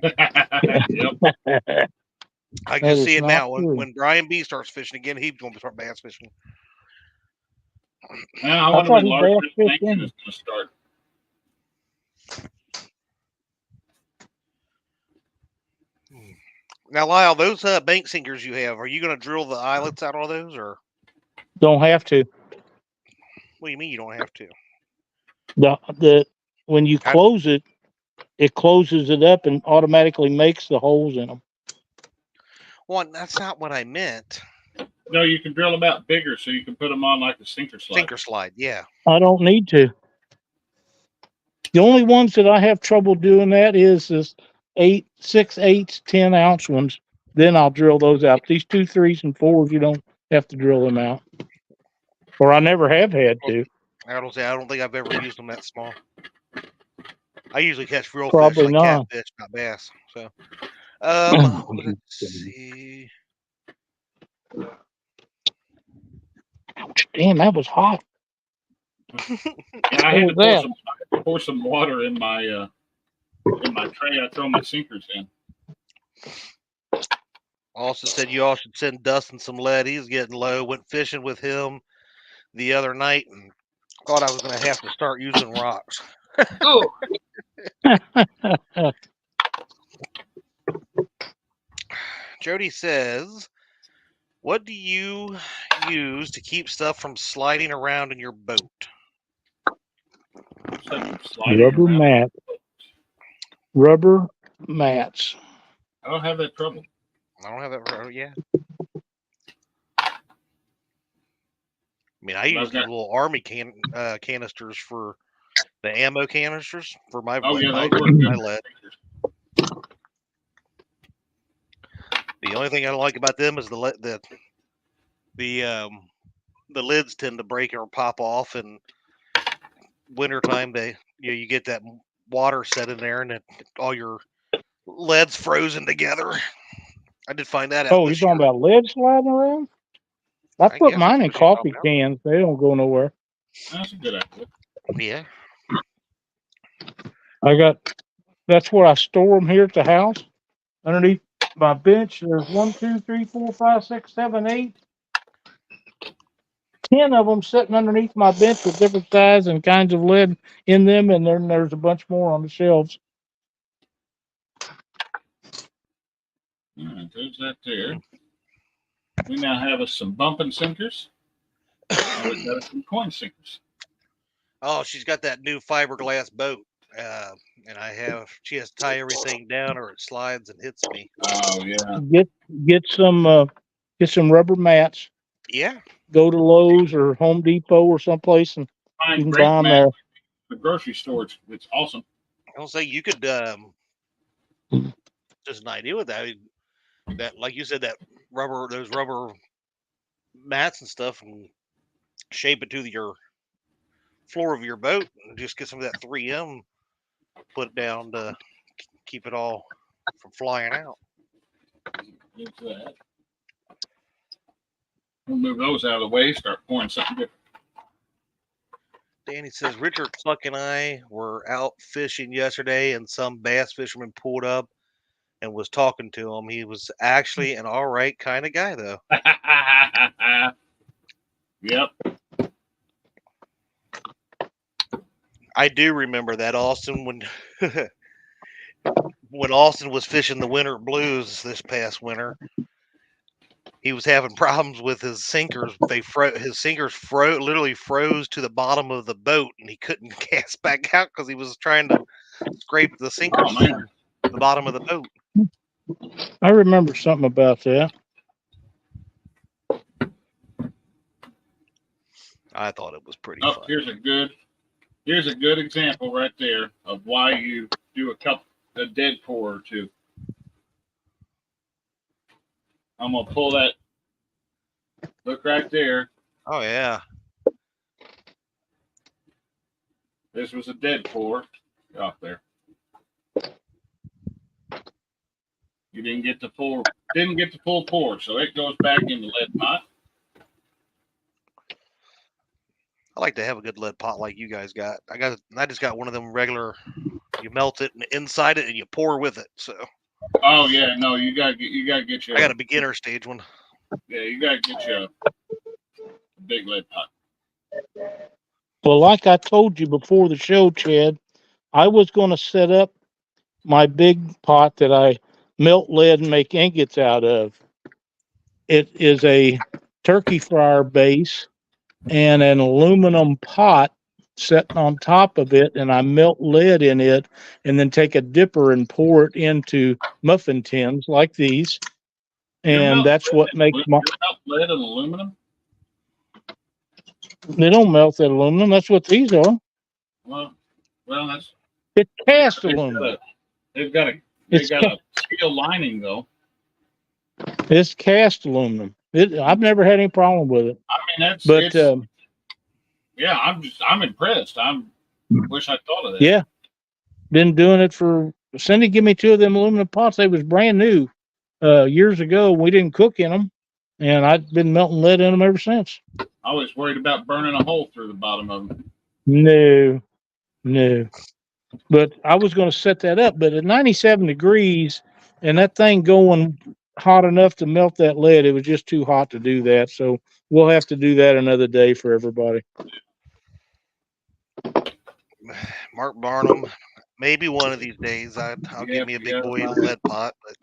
Yep. I can That just see is it not now. true. When Brian B starts fishing again, he's going to start bass fishing. Now, I wonder thought when he Large bass fished Nation in. is going to start. Now, Lyle, those bank sinkers you have, are you going to drill the eyelets out of those, or Don't have to. what do you mean you don't have to? The when you close it, it closes it up and automatically makes the holes in them. Well, that's not what I meant. No, you can drill them out bigger so you can put them on like a sinker slide. Sinker slide, yeah. I don't need to. The only ones that I have trouble doing that is this 6/8, 10-ounce ones. Then I'll drill those out. These 2, 3s, and 4s, you don't have to drill them out. Or I never have had to. I don't think I've ever used them that small. I usually catch real Probably fish like not. catfish, not bass. So, let's see. Ouch, damn, that was hot. Yeah, I had to pour some water in my tray. I throw my sinkers in. Also said you all should send Dustin some lead. He's getting low. Went fishing with him the other night and thought I was going to have to start using rocks. Oh. Jody says, what do you use to keep stuff from sliding around in your boat? Rubber mat. Rubber mats. I don't have that trouble. I don't have that. Yeah. I mean, I use these little army canisters for the ammo canisters for my my lead. The only thing I like about them is the lids tend to break or pop off, and wintertime you get that water set in there, and all your lead's frozen together. I did find that out. Oh, you're talking about lead sliding around? I put mine in coffee cans. They don't go nowhere. That's a good idea. Yeah. That's where I store them here at the house. Underneath my bench, there's 1, 2, 3, 4, 5, 6, 7, 8, 10 of them sitting underneath my bench with different sizes and kinds of lead in them, and then there's a bunch more on the shelves. All right, there's that there. We now have some bumping sinkers. And we've got some coin sinkers. Oh, she's got that new fiberglass boat, and she has to tie everything down or it slides and hits me. Oh yeah. Get some rubber mats. Yeah. Go to Lowe's or Home Depot or someplace, and you can buy them there. The grocery store, it's awesome. I'll say you could just an idea with that. That, like you said, those rubber mats and stuff, and shape it to your floor of your boat, and just get some of that 3M, put it down to keep it all from flying out. That. We'll move those out of the way. Start pouring something different. Danny says Richard Cluck and I were out fishing yesterday, and some bass fisherman pulled up and was talking to him. He was actually an all right kind of guy, though. Yep. I do remember that, Austin, when Austin was fishing the winter blues this past winter. He was having problems with his sinkers. His sinkers literally froze to the bottom of the boat, and he couldn't cast back out because he was trying to scrape the sinkers from the bottom of the boat. I remember something about that. I thought it was pretty fun. Here's a good example right there of why you do a dead pour or two. I'm gonna pull that Look right there. Oh yeah. This was a dead pour. Get off there. You didn't get the full pour, so it goes back in the lead pot. I like to have a good lead pot like you guys got. I just got one of them regular. You melt it and inside it, and you pour with it. So. Oh yeah, no, you gotta get your. I got a beginner stage one. Yeah, you gotta get your big lead pot. Well, like I told you before the show, Chad, I was going to set up my big pot that I melt lead and make ingots out of. It is a turkey fryer base and an aluminum pot sitting on top of it, and I melt lead in it and then take a dipper and pour it into muffin tins like these. And that's what makes my lead and aluminum. They don't melt that aluminum. That's what these are. Well, that's it's cast aluminum. They've got a steel lining though. It's cast aluminum. I've never had any problem with it. I mean, yeah, I'm impressed. Wish I thought of that. Yeah, been doing it for. Cindy gave me 2 of them aluminum pots. They was brand new years ago. We didn't cook in them, and I've been melting lead in them ever since. I was worried about burning a hole through the bottom of them. No. But I was going to set that up. But at 97 degrees and that thing going hot enough to melt that lead, it was just too hot to do that. So we'll have to do that another day for everybody. Mark Barnum, maybe one of these days I'll get me a big boy lead pot, but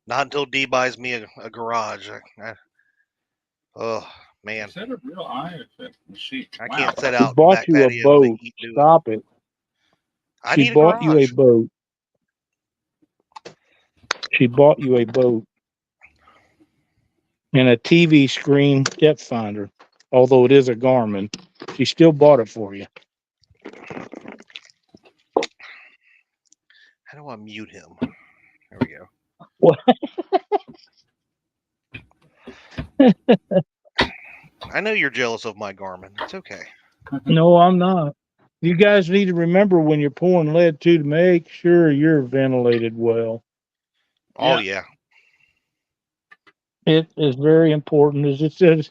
not until D buys me a garage. Oh man, is that a real eye effect machine? I can't set out. Bought you a boat. Stop it. She bought you a boat. She bought you a boat and a TV screen depth finder. Although it is a Garmin, she still bought it for you. How do I mute him? There we go. What? I know you're jealous of my Garmin. It's okay. No, I'm not. You guys need to remember when you're pouring lead too to make sure you're ventilated well. Oh yeah. It is very important. As it says,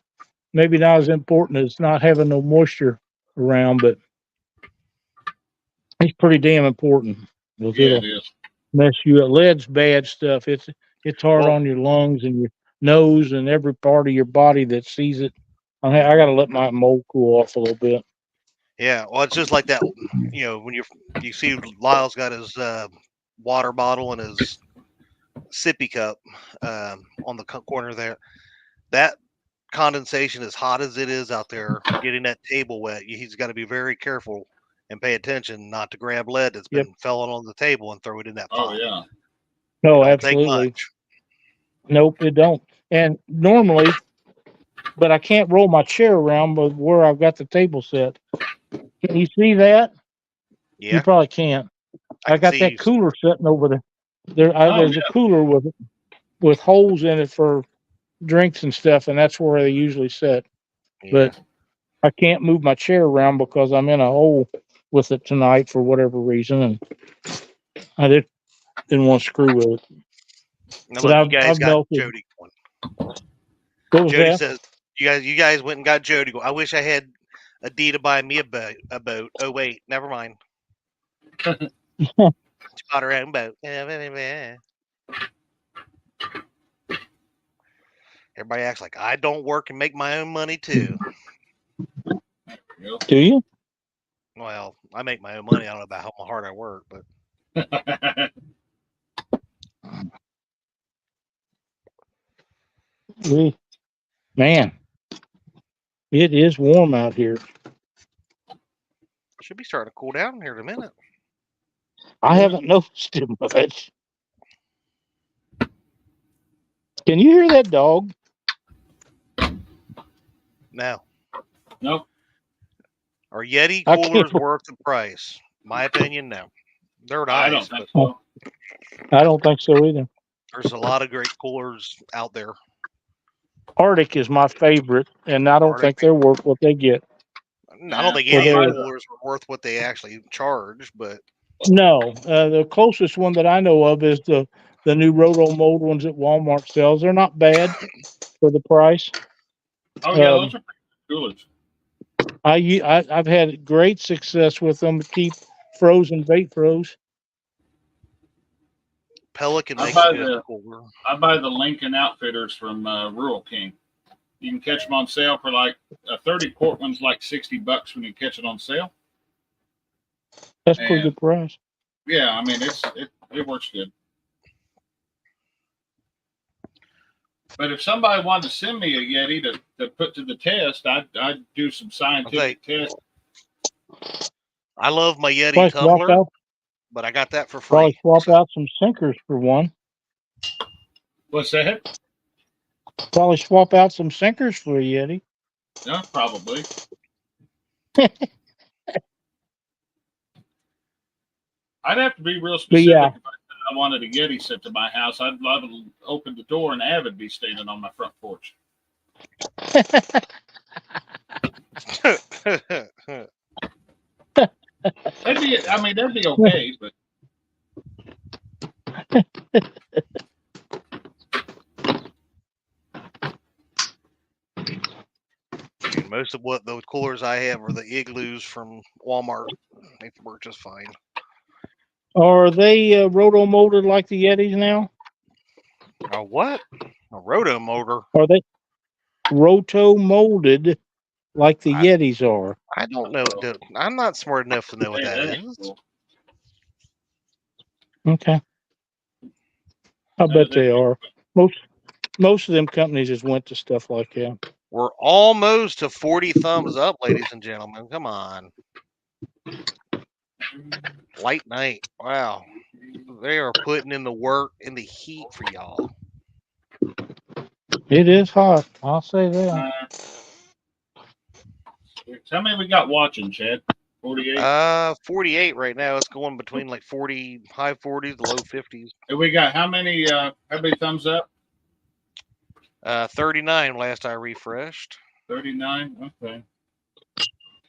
maybe not as important as not having no moisture around, but it's pretty damn important. Yeah, it is. Mess you up. Lead's bad stuff. It's hard on your lungs and your nose and every part of your body that sees it. I got to let my mold cool off a little bit. Yeah, well, it's just like that. You know, when you see Lyle's got his water bottle and his sippy cup on the corner there. That condensation, as hot as it is out there, getting that table wet, he's got to be very careful and pay attention not to grab lead that's been falling on the table and throw it in that pot. Oh yeah. No, absolutely. Nope, it don't. And normally, but I can't roll my chair around but where I've got the table set. Can you see that? Yeah. You probably can't. I got that cooler sitting over there. There's a cooler with holes in it for drinks and stuff, and that's where they usually sit. Yeah. But I can't move my chair around because I'm in a hole with it tonight for whatever reason, and I didn't want to screw with it. Now, but look, I've got Jody going. Jody says you guys went and got Jody going. I wish I had a D to buy me a boat. Oh wait, never mind. She bought her own boat. Everybody acts like I don't work and make my own money too. Do you? Well, I make my own money. I don't know about how hard I work, but man, it is warm out here. Should be starting to cool down here in a minute. I haven't noticed it much. Can you hear that dog? No. Nope. Are Yeti coolers worth the price? My opinion, no. They're nice. I don't think so. I don't think so either. There's a lot of great coolers out there. Arctic is my favorite, and I don't Arctic. think they're worth what they get. I don't think Well, any of they're- the coolers are worth what they actually charge, but No, the closest one that I know of is the new roto mold ones that Walmart sells. They're not bad for the price. Oh yeah, those are pretty good coolers. I've had great success with them to keep frozen bait froze. Pelican I makes buy a good the- cooler. I buy the Lincoln Outfitters from Rural King. You can catch them on sale for like a 30-quart one's like $60 when you catch it on sale. That's pretty good price. Yeah, I mean it works good. But if somebody wanted to send me a Yeti to put to the test, I'd do some scientific tests. I love my Yeti Probably swap tumbler, out, but I got that for probably free. swap so- out some sinkers for one. What's that? Probably swap out some sinkers for a Yeti. Yeah, probably. I'd have to be real specific yeah. if I wanted a Yeti sent to my house. I'd love to open the door and have it be standing on my front porch. That'd be okay, but Most of what those coolers I have are the Igloos from Walmart. They work just fine. Are they roto molded like the Yetis now? A what? A roto motor? Are they roto molded like the I- Yetis are? I don't know. I'm not smart enough to know what that ain't is. cool. Okay. I bet they are. Most of them companies just went to stuff like that. We're almost to 40 thumbs up, ladies and gentlemen. Come on. Light night. Wow. They are putting in the work in the heat for y'all. It is hot. I'll say that. How many we got watching, Chad? 48. 48 right now. It's going between like 40, high 40s, low 50s. And we got how many thumbs up? 39 last I refreshed. 39. Okay.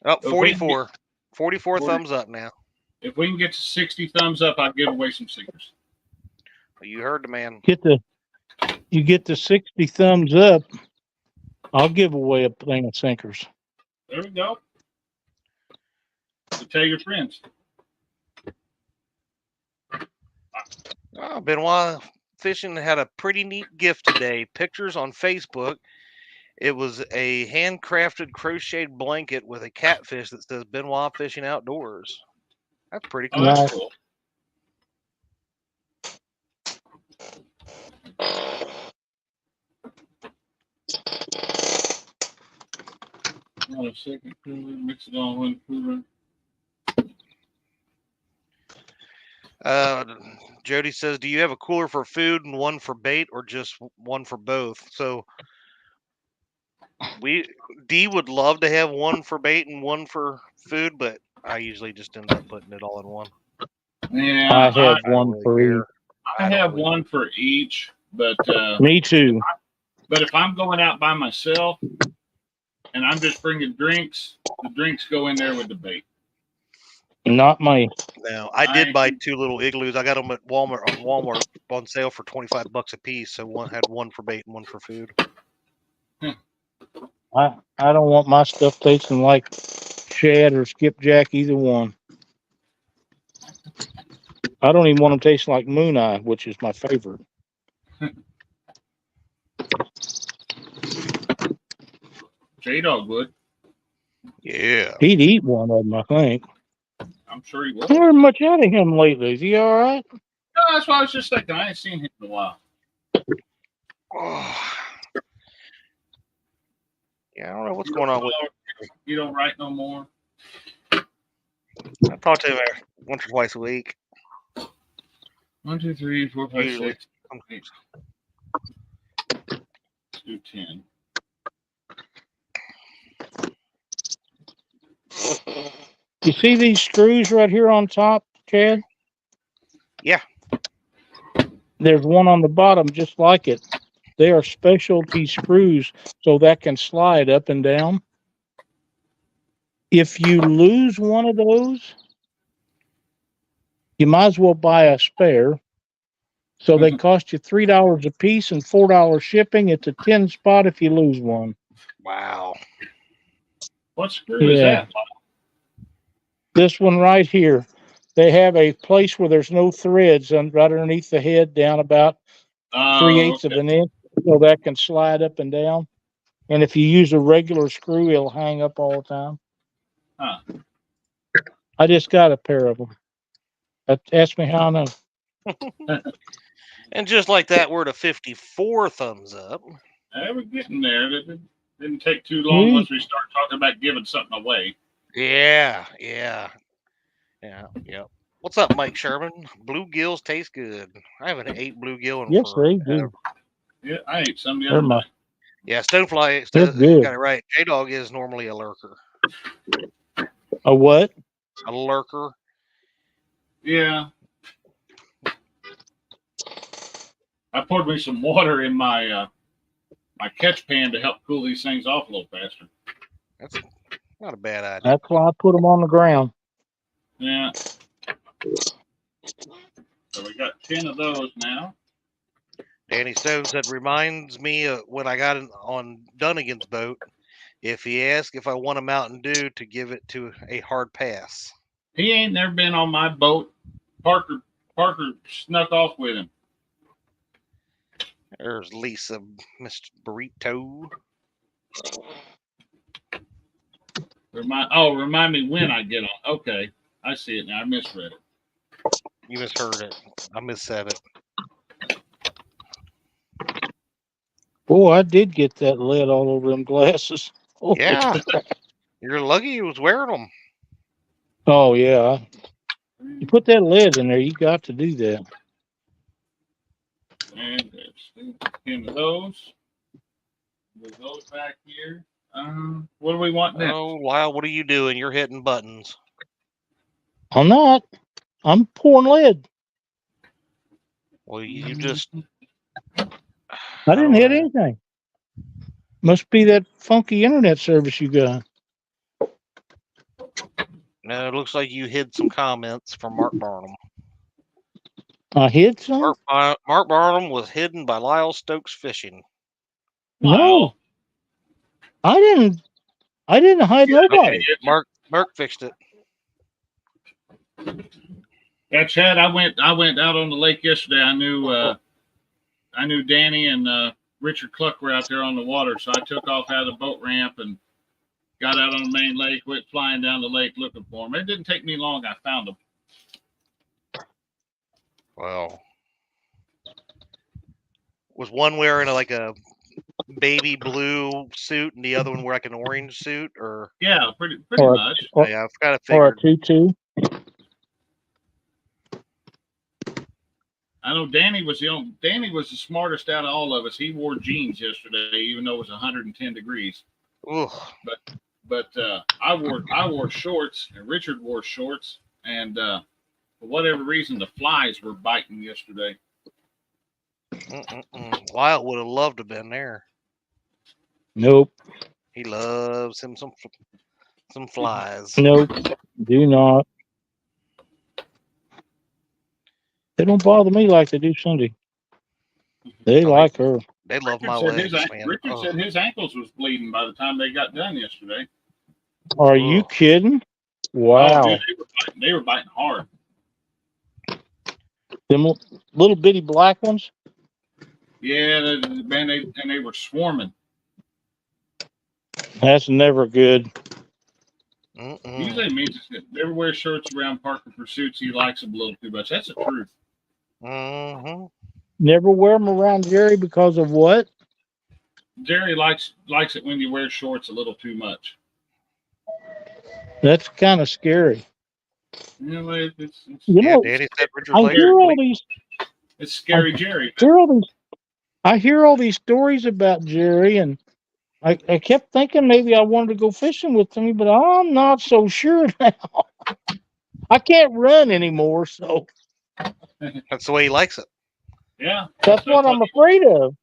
Oh, So 44. 44 40. thumbs up now. If we can get to 60 thumbs up, I'll give away some stickers. You heard the man. You get the 60 thumbs up, I'll give away a thing of sinkers. There we go. So tell your friends. Oh, Benoit Fishing had a pretty neat gift today. Pictures on Facebook. It was a handcrafted crocheted blanket with a catfish that says Benoit Fishing Outdoors. That's pretty Oh, cool. that's Nice. cool. Hold on a second, cooler, mix it all in cooler. Jody says, do you have a cooler for food and one for bait or just one for both? So D would love to have one for bait and one for food, but I usually just end up putting it all in one. Yeah, I have I don't one really for care. each. I have one for each, but Me too. if I'm going out by myself and I'm just bringing drinks, the drinks go in there with the bait. Not me. No, I did buy two little igloos. I got them at Walmart on sale for $25 a piece. So one had one for bait and one for food. I don't want my stuff tasting like shad or skipjack, either one. I don't even want them tasting like Moon Eye, which is my favorite. J-Dog would. Yeah. He'd eat one of them, I think. I'm sure he would. I haven't heard much out of him lately. Is he all right? No, that's what I was just thinking. I ain't seen him in a while. Oh. Yeah, I don't know what's going on with. You don't write no more. I talk to him once or twice a week. 1, 2, 3, 4, 5, Usually. 6, 8. Let's do 10. You see these screws right here on top, Chad? Yeah. There's one on the bottom just like it. They are specialty screws, so that can slide up and down. If you lose one of those, you might as well buy a spare. So they cost you $3 a piece and $4 shipping. It's a 10 spot if you lose one. Wow. What screw is that? This one right here. They have a place where there's no threads right underneath the head, down about 3/8 of an inch, so that can slide up and down. And if you use a regular screw, it'll hang up all the time. Huh. I just got a pair of them. Ask me how I know. And just like that, we're at a 54 thumbs up. We're getting there. It didn't take too long once we start talking about giving something away. Yeah. What's up, Mike Sherman? Bluegills taste good. I haven't ate bluegill in Yes, they do. Yeah, I ate some the other night. Yeah, Stonefly got it right. J-Dog is normally a lurker. A what? A lurker. Yeah. I poured me some water in my my catch pan to help cool these things off a little faster. That's not a bad idea. That's why I put them on the ground. Yeah. So we got 10 of those now. Danny Stone said, reminds me of when I got on Dunnigan's boat. If he asks if I want a Mountain Dew, to give it to a hard pass. He ain't never been on my boat. Parker snuck off with him. There's Lisa, Mr. Burrito. Remind me when I get on. Okay, I see it now. I misread it. You misheard it. I missaid it. Boy, I did get that lead all over them glasses. Holy Yeah. crap. You're lucky you was wearing them. Oh, yeah. You put that lead in there, you got to do that. And there's 10 of those. With those back here. What do we want next? Oh, Lyle, what are you doing? You're hitting buttons. I'm not. I'm pouring lead. Well, you just... I didn't hit anything. Must be that funky internet service you got. No, it looks like you hid some comments from Mark Barnum. I hid some? Mark Barnum was hidden by Lyle Stokes Fishing. No. I didn't hide nobody. Mark fixed it. Yeah, Chad, I went out on the lake yesterday. I knew Danny and Richard Cluck were out there on the water, so I took off out of the boat ramp and got out on the main lake, went flying down the lake looking for them. It didn't take me long. I found them. Well, was one wearing like a baby blue suit and the other one wearing like an orange suit, or? Yeah, pretty much. Yeah, I've got to figure. Or a tutu. I know Danny was the smartest out of all of us. He wore jeans yesterday, even though it was 110 degrees. Ooh. But I wore shorts, and Richard wore shorts, and for whatever reason, the flies were biting yesterday. Lyle would have loved to have been there. Nope. He loves him some flies. Nope. Do not. They don't bother me like they do Cindy. They like her. They love my legs, man. Richard said his ankles was bleeding by the time they got done yesterday. Are you kidding? Wow. Oh, dude, they were biting hard. Them little bitty black ones? Yeah, man, they were swarming. That's never good. Usually it means never wear shirts around Parker Pursuits. He likes them a little too much. That's the truth. Never wear them around Jerry because of what? Jerry likes it when you wear shorts a little too much. That's kind of scary. You know, Danny said Richard I hear all these. It's scary, Jerry. I hear all these stories about Jerry, and I kept thinking maybe I wanted to go fishing with him, but I'm not so sure now. I can't run anymore, so that's the way he likes it. Yeah, that's what I'm afraid of.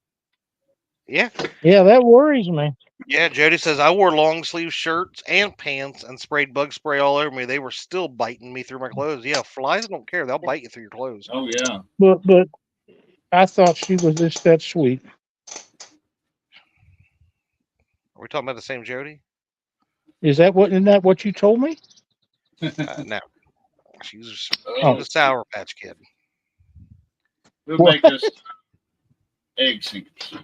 Yeah. Yeah, that worries me. Yeah, Jody says I wore long sleeve shirts and pants and sprayed bug spray all over me. They were still biting me through my clothes. Yeah, flies don't care. They'll bite you through your clothes. Oh yeah. But I thought she was just that sweet. Are we talking about the same Jody? Isn't that what you told me? No. She's Oh, a Sour Patch Kid. we'll make us egg sinkers.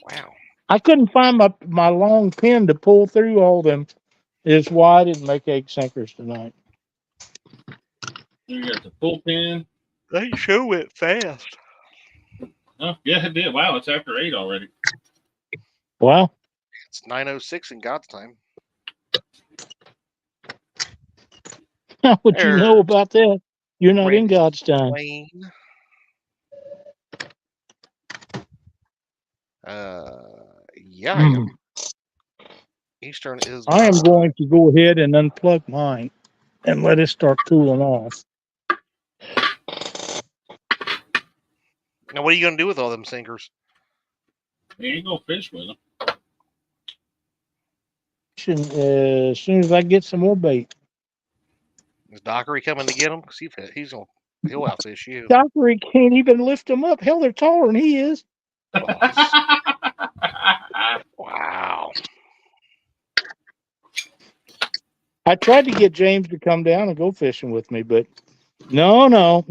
Wow. I couldn't find my long pin to pull through all them. Is why I didn't make egg sinkers tonight. You got the pull pin. They show it fast. Oh yeah, it did. Wow, it's after 8 already. Wow. It's 9:06 in God's time. How would you know about that? You're not in God's time. Wayne. Yeah, I am. Eastern is. I am going to go ahead and unplug mine and let it start cooling off. Now, what are you going to do with all them sinkers? You ain't gonna fish with them. As soon as I get some more bait. Is Dockery coming to get them? Because he'll outfish you. Dockery can't even lift them up. Hell, they're taller than he is. Wow. I tried to get James to come down and go fishing with me, but no,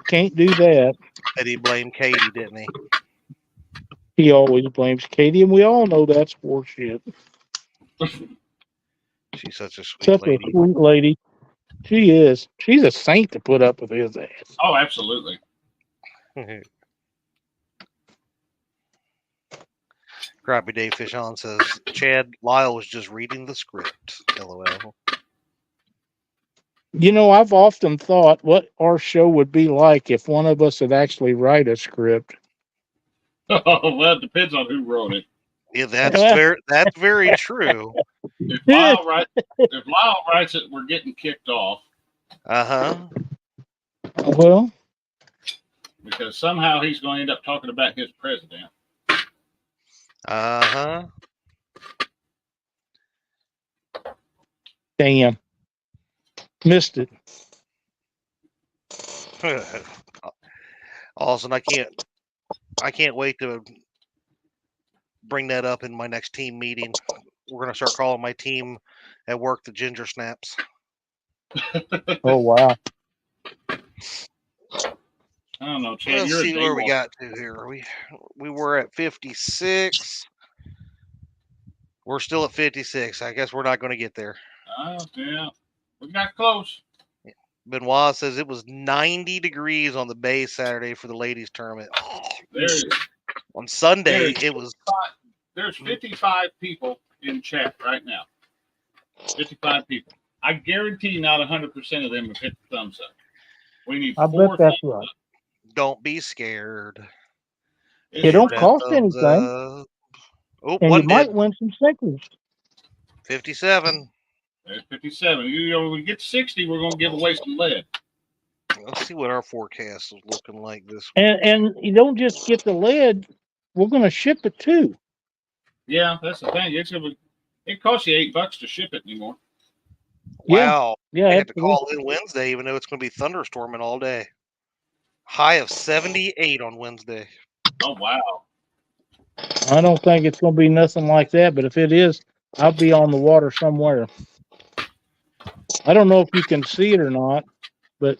can't do that. Did he blame Katie, didn't he? He always blames Katie, and we all know that's horseshit. She's such a sweet Such lady. a sweet lady. She is. She's a saint to put up with his ass. Oh, absolutely. Crappy Dave Fish On says, Chad, Lyle was just reading the script. LOL. You know, I've often thought what our show would be like if one of us would actually write a script. Oh, well, it depends on who wrote it. Yeah, that's very true. If Lyle writes it, we're getting kicked off. Uh-huh. Well, because somehow he's going to end up talking about his president. Uh-huh. Damn. Missed it. Austin, I can't wait to bring that up in my next team meeting. We're going to start calling my team at work the Ginger Snaps. Oh, wow. I don't know, Chad. Let's see where we got to here. We were at 56. We're still at 56. I guess we're not going to get there. Oh, yeah. We got close. Benoit says it was 90 degrees on the bay Saturday for the ladies tournament. On Sunday, it was... There's 55 people in chat right now. 55 people. I guarantee not 100% of them have hit the thumbs up. We need 4 bet that's right. Don't be scared. It don't cost anything. Oh, and you might win some stickers. 57. There's 57. When we get 60, we're going to give away some lead. Let's see what our forecast is looking like this week. And you don't just get the lead. We're going to ship it too. Yeah, that's the thing. It costs you $8 to ship it anymore. Wow. Yeah. I had to call in Wednesday, even though it's going to be thunderstorming all day. High of 78 on Wednesday. Oh, wow. I don't think it's going to be nothing like that, but if it is, I'll be on the water somewhere. I don't know if you can see it or not, but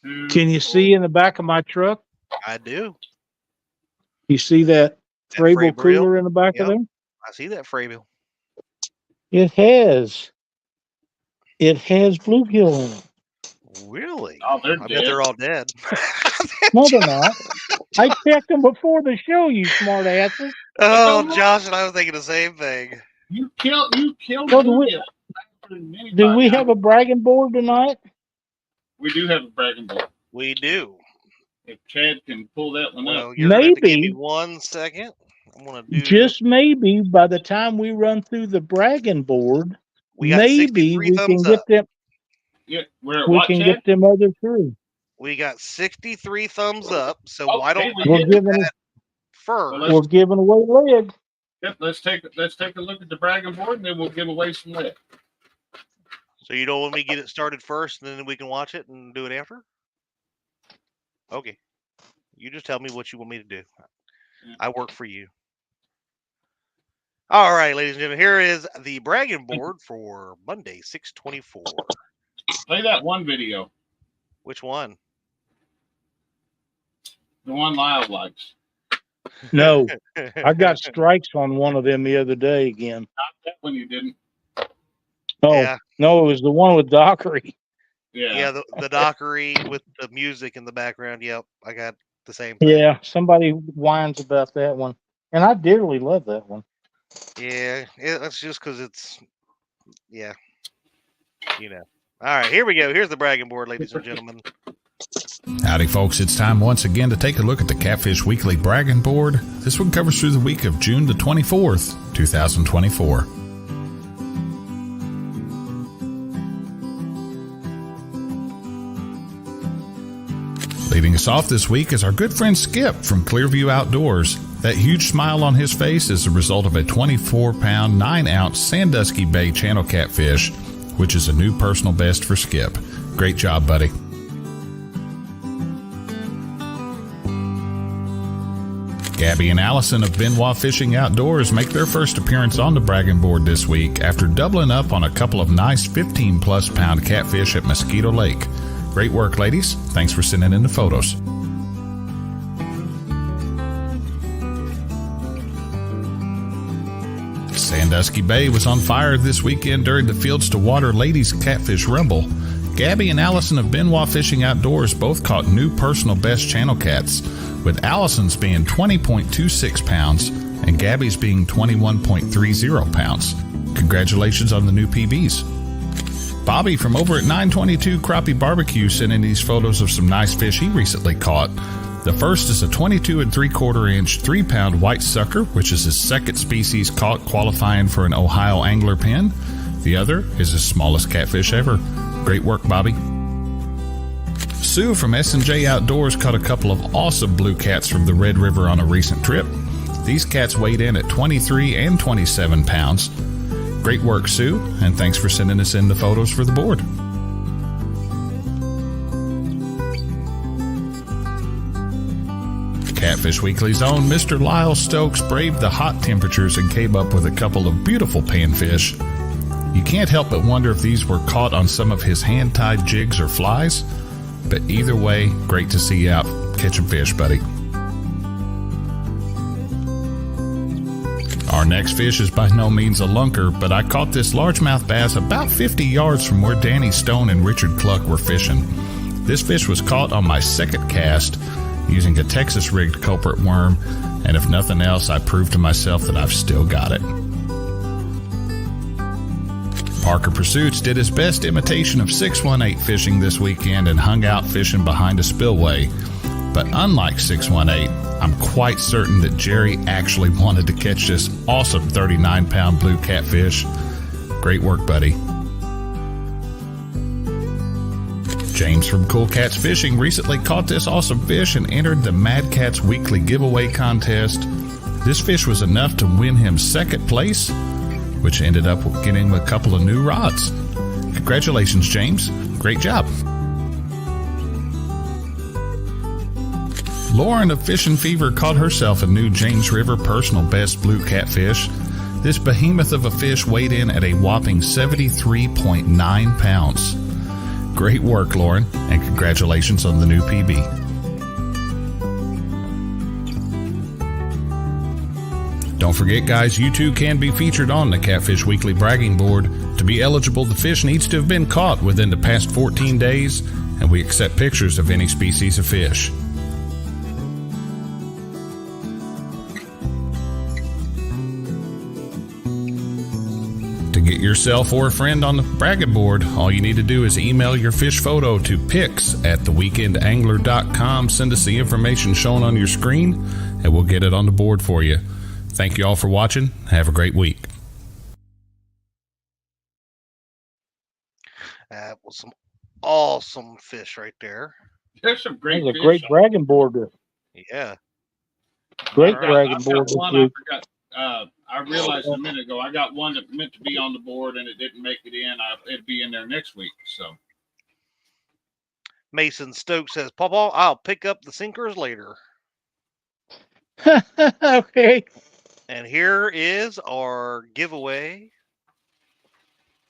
can you see in the back of my truck? I do. You see that Frabill cooler in the back of there? I see that Frabill. It has bluegill in it. Really? Oh, they're I dead. bet they're all dead. No, they're not. I checked them before the show, you smart asses. Oh, Josh and I was thinking the same thing. You killed so do we have a bragging board tonight? We do have a bragging board. We do. If Chad can pull that one up. You're gonna have to give me 1 second. I'm gonna do just maybe by the time we run through the bragging board, maybe we can get them. Yeah, we can get them other 3. We got 63 thumbs up. So Oh, why don't hey, we We're did we do giving that first? Well, we're giving away lead. Yep, let's take a look at the bragging board, and then we'll give away some lead. So you don't want me to get it started first, and then we can watch it and do it after? Okay. You just tell me what you want me to do. I work for you. All right, ladies and gentlemen, here is the bragging board for Monday, 6/24. Play that one video, Which one? the one Lyle likes. No, I got strikes on one of them the other day again. Not that one you didn't. Oh, Yeah. no, it was the one with Dockery. Yeah. The Dockery with the music in the background. Yep, I got the same thing. Yeah, somebody whines about that one. And I dearly love that one. Yeah, that's just because it's, yeah, you know. All right, here we go. Here's the bragging board, ladies and gentlemen. Howdy, folks. It's time once again to take a look at the Catfish Weekly bragging board. This one covers through the week of June the 24th, 2024. Leading us off this week is our good friend Skip from Clearview Outdoors. That huge smile on his face is a result of a 24-pound, 9-ounce Sandusky Bay channel catfish, which is a new personal best for Skip. Great job, buddy. Gabby and Allison of Benoit Fishing Outdoors make their first appearance on the bragging board this week after doubling up on a couple of nice 15-plus pound catfish at Mosquito Lake. Great work, ladies. Thanks for sending in the photos. Sandusky Bay was on fire this weekend during the Fields to Water Ladies Catfish Rumble. Gabby and Allison of Benoit Fishing Outdoors both caught new personal best channel cats, with Allison's being 20.26 pounds and Gabby's being 21.30 pounds. Congratulations on the new PBs. Bobby from over at 922 Crappie Barbecue sent in these photos of some nice fish he recently caught. The first is a 22 3/4 inch 3-pound white sucker, which is his second species caught, qualifying for an Ohio angler pin. The other is his smallest catfish ever. Great work, Bobby. Sue from S&J Outdoors caught a couple of awesome blue cats from the Red River on a recent trip. These cats weighed in at 23 and 27 pounds. Great work, Sue, and thanks for sending us in the photos for the board. Catfish Weekly's own Mr. Lyle Stokes braved the hot temperatures and came up with a couple of beautiful panfish. You can't help but wonder if these were caught on some of his hand-tied jigs or flies, but either way, great to see you out catching fish, buddy. Our next fish is by no means a lunker, but I caught this largemouth bass about 50 yards from where Danny Stone and Richard Cluck were fishing. This fish was caught on my second cast using a Texas-rigged culprit worm, and if nothing else, I proved to myself that I've still got it. Parker Pursuits did his best imitation of 618 fishing this weekend and hung out fishing behind a spillway. But unlike 618, I'm quite certain that Jerry actually wanted to catch this awesome 39-pound blue catfish. Great work, buddy. James from Cool Cats Fishing recently caught this awesome fish and entered the Mad Cats Weekly giveaway contest. This fish was enough to win him second place, which ended up getting him a couple of new rods. Congratulations, James. Great job. Lauren of Fish and Fever caught herself a new James River personal best blue catfish. This behemoth of a fish weighed in at a whopping 73.9 pounds. Great work, Lauren, and congratulations on the new PB. Don't forget, guys, you too can be featured on the Catfish Weekly bragging board. To be eligible, the fish needs to have been caught within the past 14 days, and we accept pictures of any species of fish. To get yourself or a friend on the bragging board, all you need to do is email your fish photo to pics@theweekendangler.com. Send us the information shown on your screen, and we'll get it on the board for you. Thank you all for watching. Have a great week. That was some awesome fish right there. There's some great That was a fish. great bragging board. Yeah. Great All right. bragging I've board. got one I forgot. I realized a minute ago I got one that meant to be on the board and it didn't make it in. It'd be in there next week. So Mason Stokes says, Papa, I'll pick up the sinkers later. Okay. And here is our giveaway.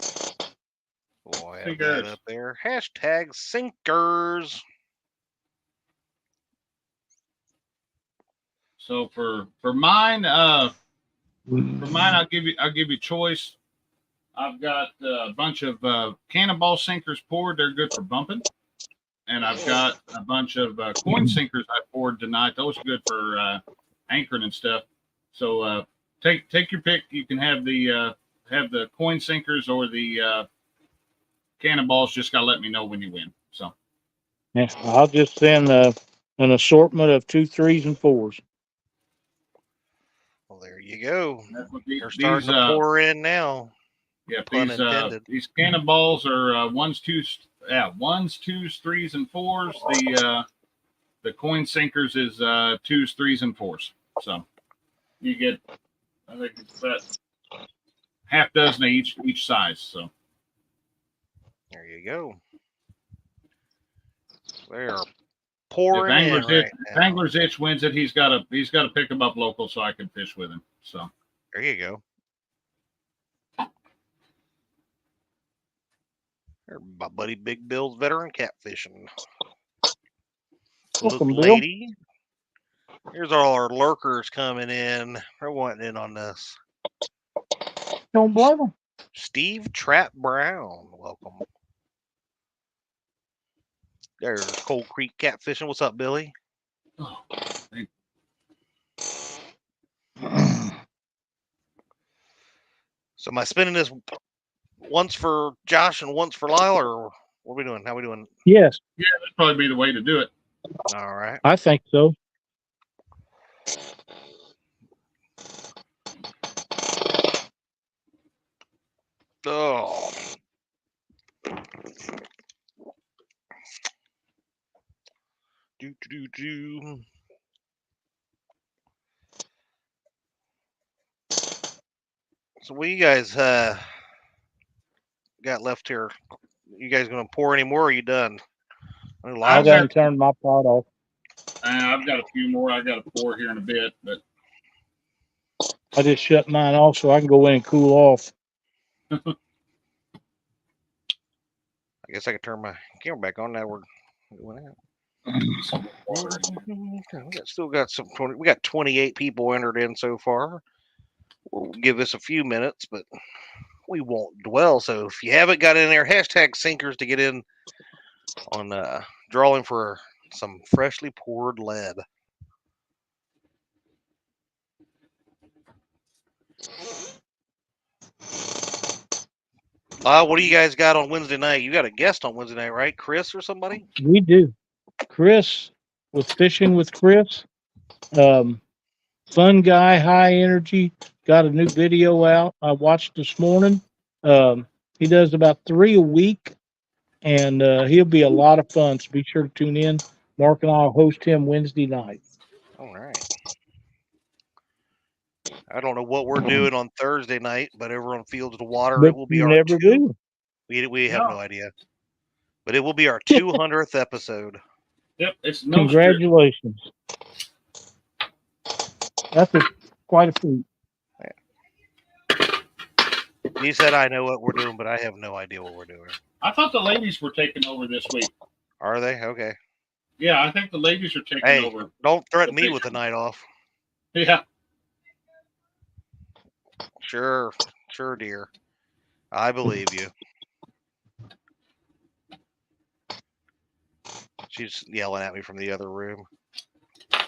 Oh, I have that up there. Hashtag sinkers. so for mine, I'll give you choice. I've got a bunch of cannonball sinkers poured. They're good for bumping. And I've got a bunch of coin sinkers I poured tonight. Those are good for anchoring and stuff. So take your pick. You can have the coin sinkers or the cannonballs. Just gotta let me know when you win. So Yeah, I'll just send an assortment of 2, 3s, and 4s. Well, there you go. They're starting these to pour in now. yeah, Pun intended. these cannonballs are ones, twos, 3s, and 4s. The coin sinkers is 2s, 3s, and 4s. So you get, I think it's about half dozen of each size. So There you go. They are pouring in right now. Angler's Itch wins it. He's got to pick them up local so I can fish with him. So there you go. There's my buddy Big Bill's veteran catfishing. Welcome, Look, Bill. lady. Here's all our lurkers coming in. They're wanting in on this. Don't blame them. Steve Trap Brown, welcome. There's Cold Creek catfishing. What's up, Billy? oh, So am I spinning this once for Josh and once for Lyle, or what are we doing? How are we doing? Yes, yeah, that'd probably be the way to do it. All right. I think so. Oh. Do. So what you guys got left here? You guys gonna pour any more, or are you done? I done turned my pot off. I've got a few more. I got to pour here in a bit, but I just shut mine off so I can go in and cool off. I guess I could turn my camera back on. Now we're doing that. Still got some 20. We got 28 people entered in so far. We'll give this a few minutes, but we won't dwell. So if you haven't got in there, hashtag sinkers to get in on drawing for some freshly poured lead. What do you guys got on Wednesday night? You got a guest on Wednesday night, right? Chris or somebody? We do. Chris with Fishing with Chris. Fun guy, high energy. Got a new video out I watched this morning. He does about 3 a week, and he'll be a lot of fun. So be sure to tune in. Mark and I will host him Wednesday night. All right. I don't know what we're doing on Thursday night, but over on Fields to Water, But it will be you our never do. We have no idea, but it will be our 200th episode. yep, it's no Congratulations. That's quite a feat. He said, I know what we're doing, but I have no idea what we're doing. I thought the ladies were taking over this week. Are they? Okay. Yeah, I think the ladies are taking Hey, over. don't threaten me with a night off. Yeah. Sure, dear. I believe you. She's yelling at me from the other room.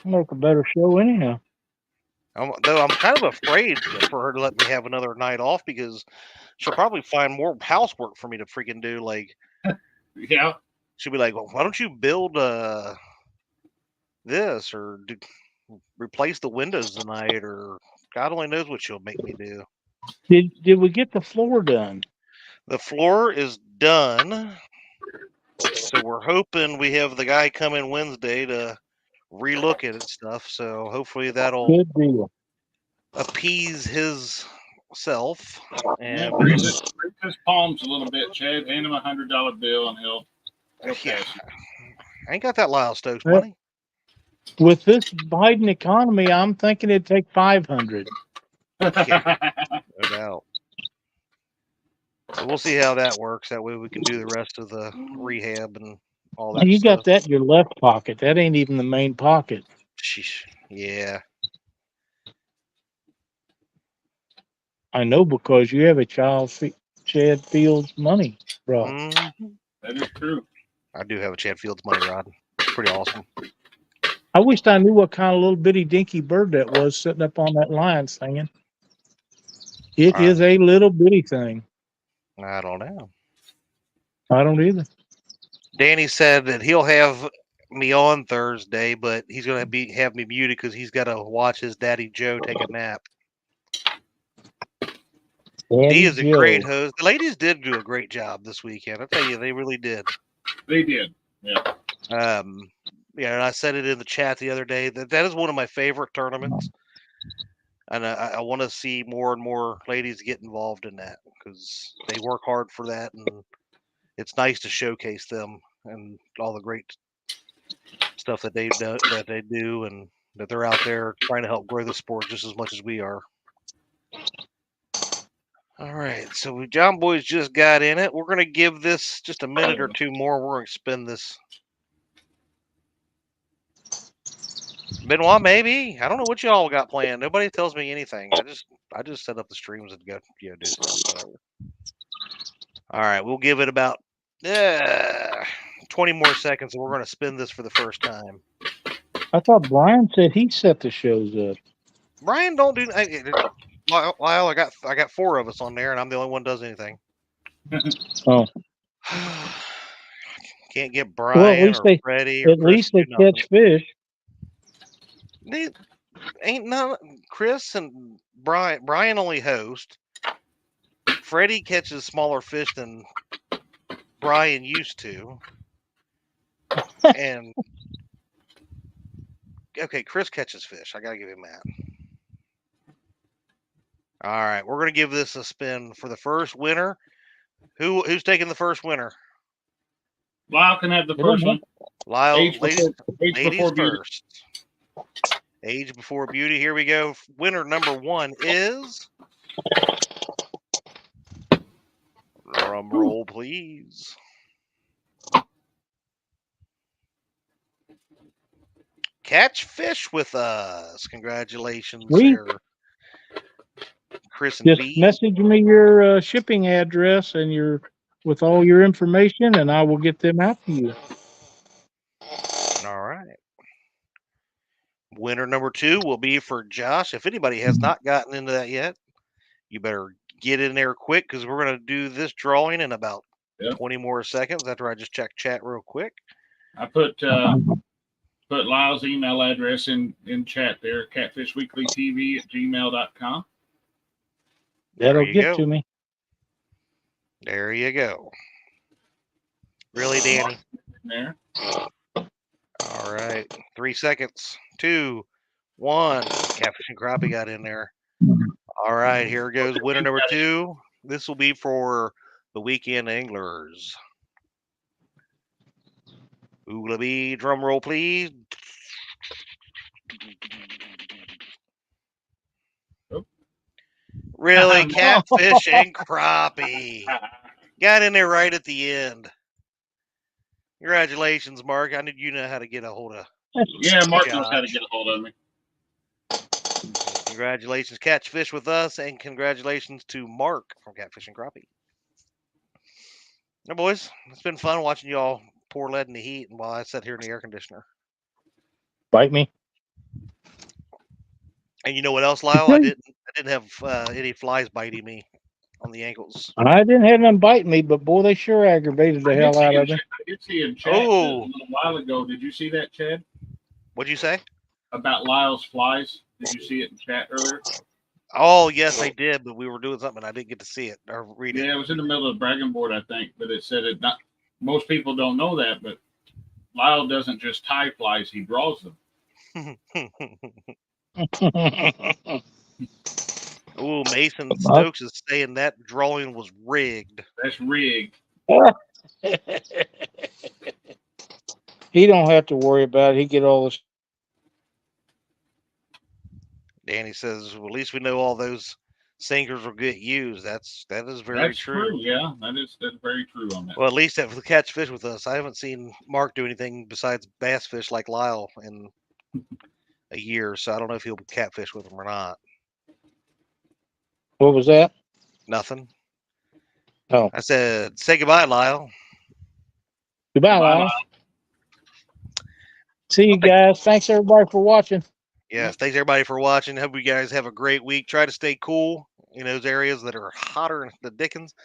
Make a better show anyhow. Though I'm kind of afraid for her to let me have another night off because she'll probably find more housework for me to freaking do. Like, Yeah. she'll be like, well, why don't you build this or replace the windows tonight, or God only knows what she'll make me do. Did we get the floor done? The floor is done. So we're hoping we have the guy come in Wednesday to relook at stuff. So hopefully that'll Good deal. appease his self. Yeah, And grease his palms a little bit, Chad. Hand him $100 bill, and he'll yeah, pass you. I ain't got that Lyle Stokes Well, money. With this Biden economy, I'm thinking it'd take 500. Yeah, no doubt. So we'll see how that works. That way we can do the rest of the rehab and all that You stuff. got that in your left pocket. That ain't even the main pocket. Sheesh. Yeah. I know because you have a Chad Fields money, bro. Mhm. That is true. I do have a Chad Fields money rod. It's pretty awesome. I wished I knew what kind of little bitty dinky bird that was sitting up on that line singing. It is a little bitty thing. I don't know. I don't either. Danny said that he'll have me on Thursday, but he's gonna have me muted because he's got to watch his daddy Joe take a nap. He is a great host. The ladies did do a great job this weekend. I tell you, they really did. They did. Yeah. Yeah, and I said it in the chat the other day that is one of my favorite tournaments, and I want to see more and more ladies get involved in that because they work hard for that, and it's nice to showcase them and all the great stuff that they do, and that they're out there trying to help grow the sport just as much as we are. All right, so John Boy's just got in it. We're going to give this just a minute or two more. We're going to spin this. Benoit, maybe. I don't know what y'all got planned. Nobody tells me anything. I just set up the streams and go, do stuff, whatever. All right, we'll give it about 20 more seconds, and we're going to spin this for the first time. I thought Brian said he set the shows up. Brian don't do. Lyle, I got 4 of us on there, and I'm the only one who does anything. Oh. Can't get Brian or Freddie or at least they catch fish. They ain't none. Chris and Brian only host. Freddie catches smaller fish than Brian used to. And okay, Chris catches fish. I gotta give him that. All right, we're gonna give this a spin for the first winner. Who's taking the first winner? Lyle can have the first one. Lyle, Age ladies before first. Age before beauty. Here we go. Winner number 1 is. Drum roll, please. Catch fish with us. Congratulations, sir. Chris and Just B. message me your shipping address and with all your information, and I will get them out to you. All right. Winner number 2 will be for Josh. If anybody has not gotten into that yet, you better get in there quick because we're going to do this drawing in about 20 more seconds after I just check chat real quick. I put Lyle's email address in chat there, catfishweeklytv@gmail.com. That'll get to me. There you go. Really, Danny? There. All right. 3 seconds. 2, 1. Catfish and crappie got in there. All right. Here goes winner number 2. This will be for the weekend anglers. Oogla-bee, drum roll, please. Really, catfish and crappie. Got in there right at the end. Congratulations, Mark. I knew you know how to get a hold of. Yeah, Mark knows how to get a hold of me. Congratulations, Catch Fish with us, and congratulations to Mark from Catfish and Crappie. Now, boys, it's been fun watching y'all pour lead in the heat while I sat here in the air conditioner. Bite me. And you know what else, Lyle? I didn't have any flies biting me on the ankles. I didn't have them bite me, but boy, they sure aggravated the hell out of me. I did see in chat a little while ago. Did you see that, Chad? What'd you say? About Lyle's flies. Did you see it in chat earlier? Oh, yes, I did, but we were doing something and I didn't get to see it or read it. Yeah, it was in the middle of the bragging board, I think, but it said it not. most people don't know that, but Lyle doesn't just tie flies; he draws them. Ooh, Mason Stokes is saying that drawing was rigged. That's rigged. He don't have to worry about it. He get all this. Danny says, well, at least we know all those sinkers will get used. That is very That's true. Yeah, that's very true on that. Well, at least that will catch fish with us. I haven't seen Mark do anything besides bass fish like Lyle in a year, so I don't know if he'll catfish with them or not. What was that? Nothing. Oh. I said, say goodbye, Lyle. Goodbye, Lyle. See you guys. Thanks everybody for watching. Yes, thanks everybody for watching. Hope you guys have a great week. Try to stay cool in those areas that are hotter than the dickens,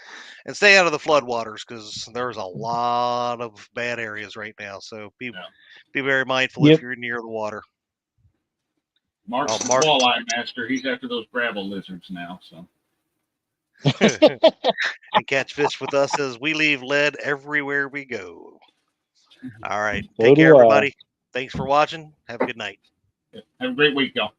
and stay out of the floodwaters because there's a lot of bad areas right now. So be very mindful if you're near the water. Mark's the walleye master. He's after those gravel lizards now. So. And catch fish with us as we leave lead everywhere we go. All right. Take care, everybody. Thanks for watching. Have a good night. Have a great week, y'all.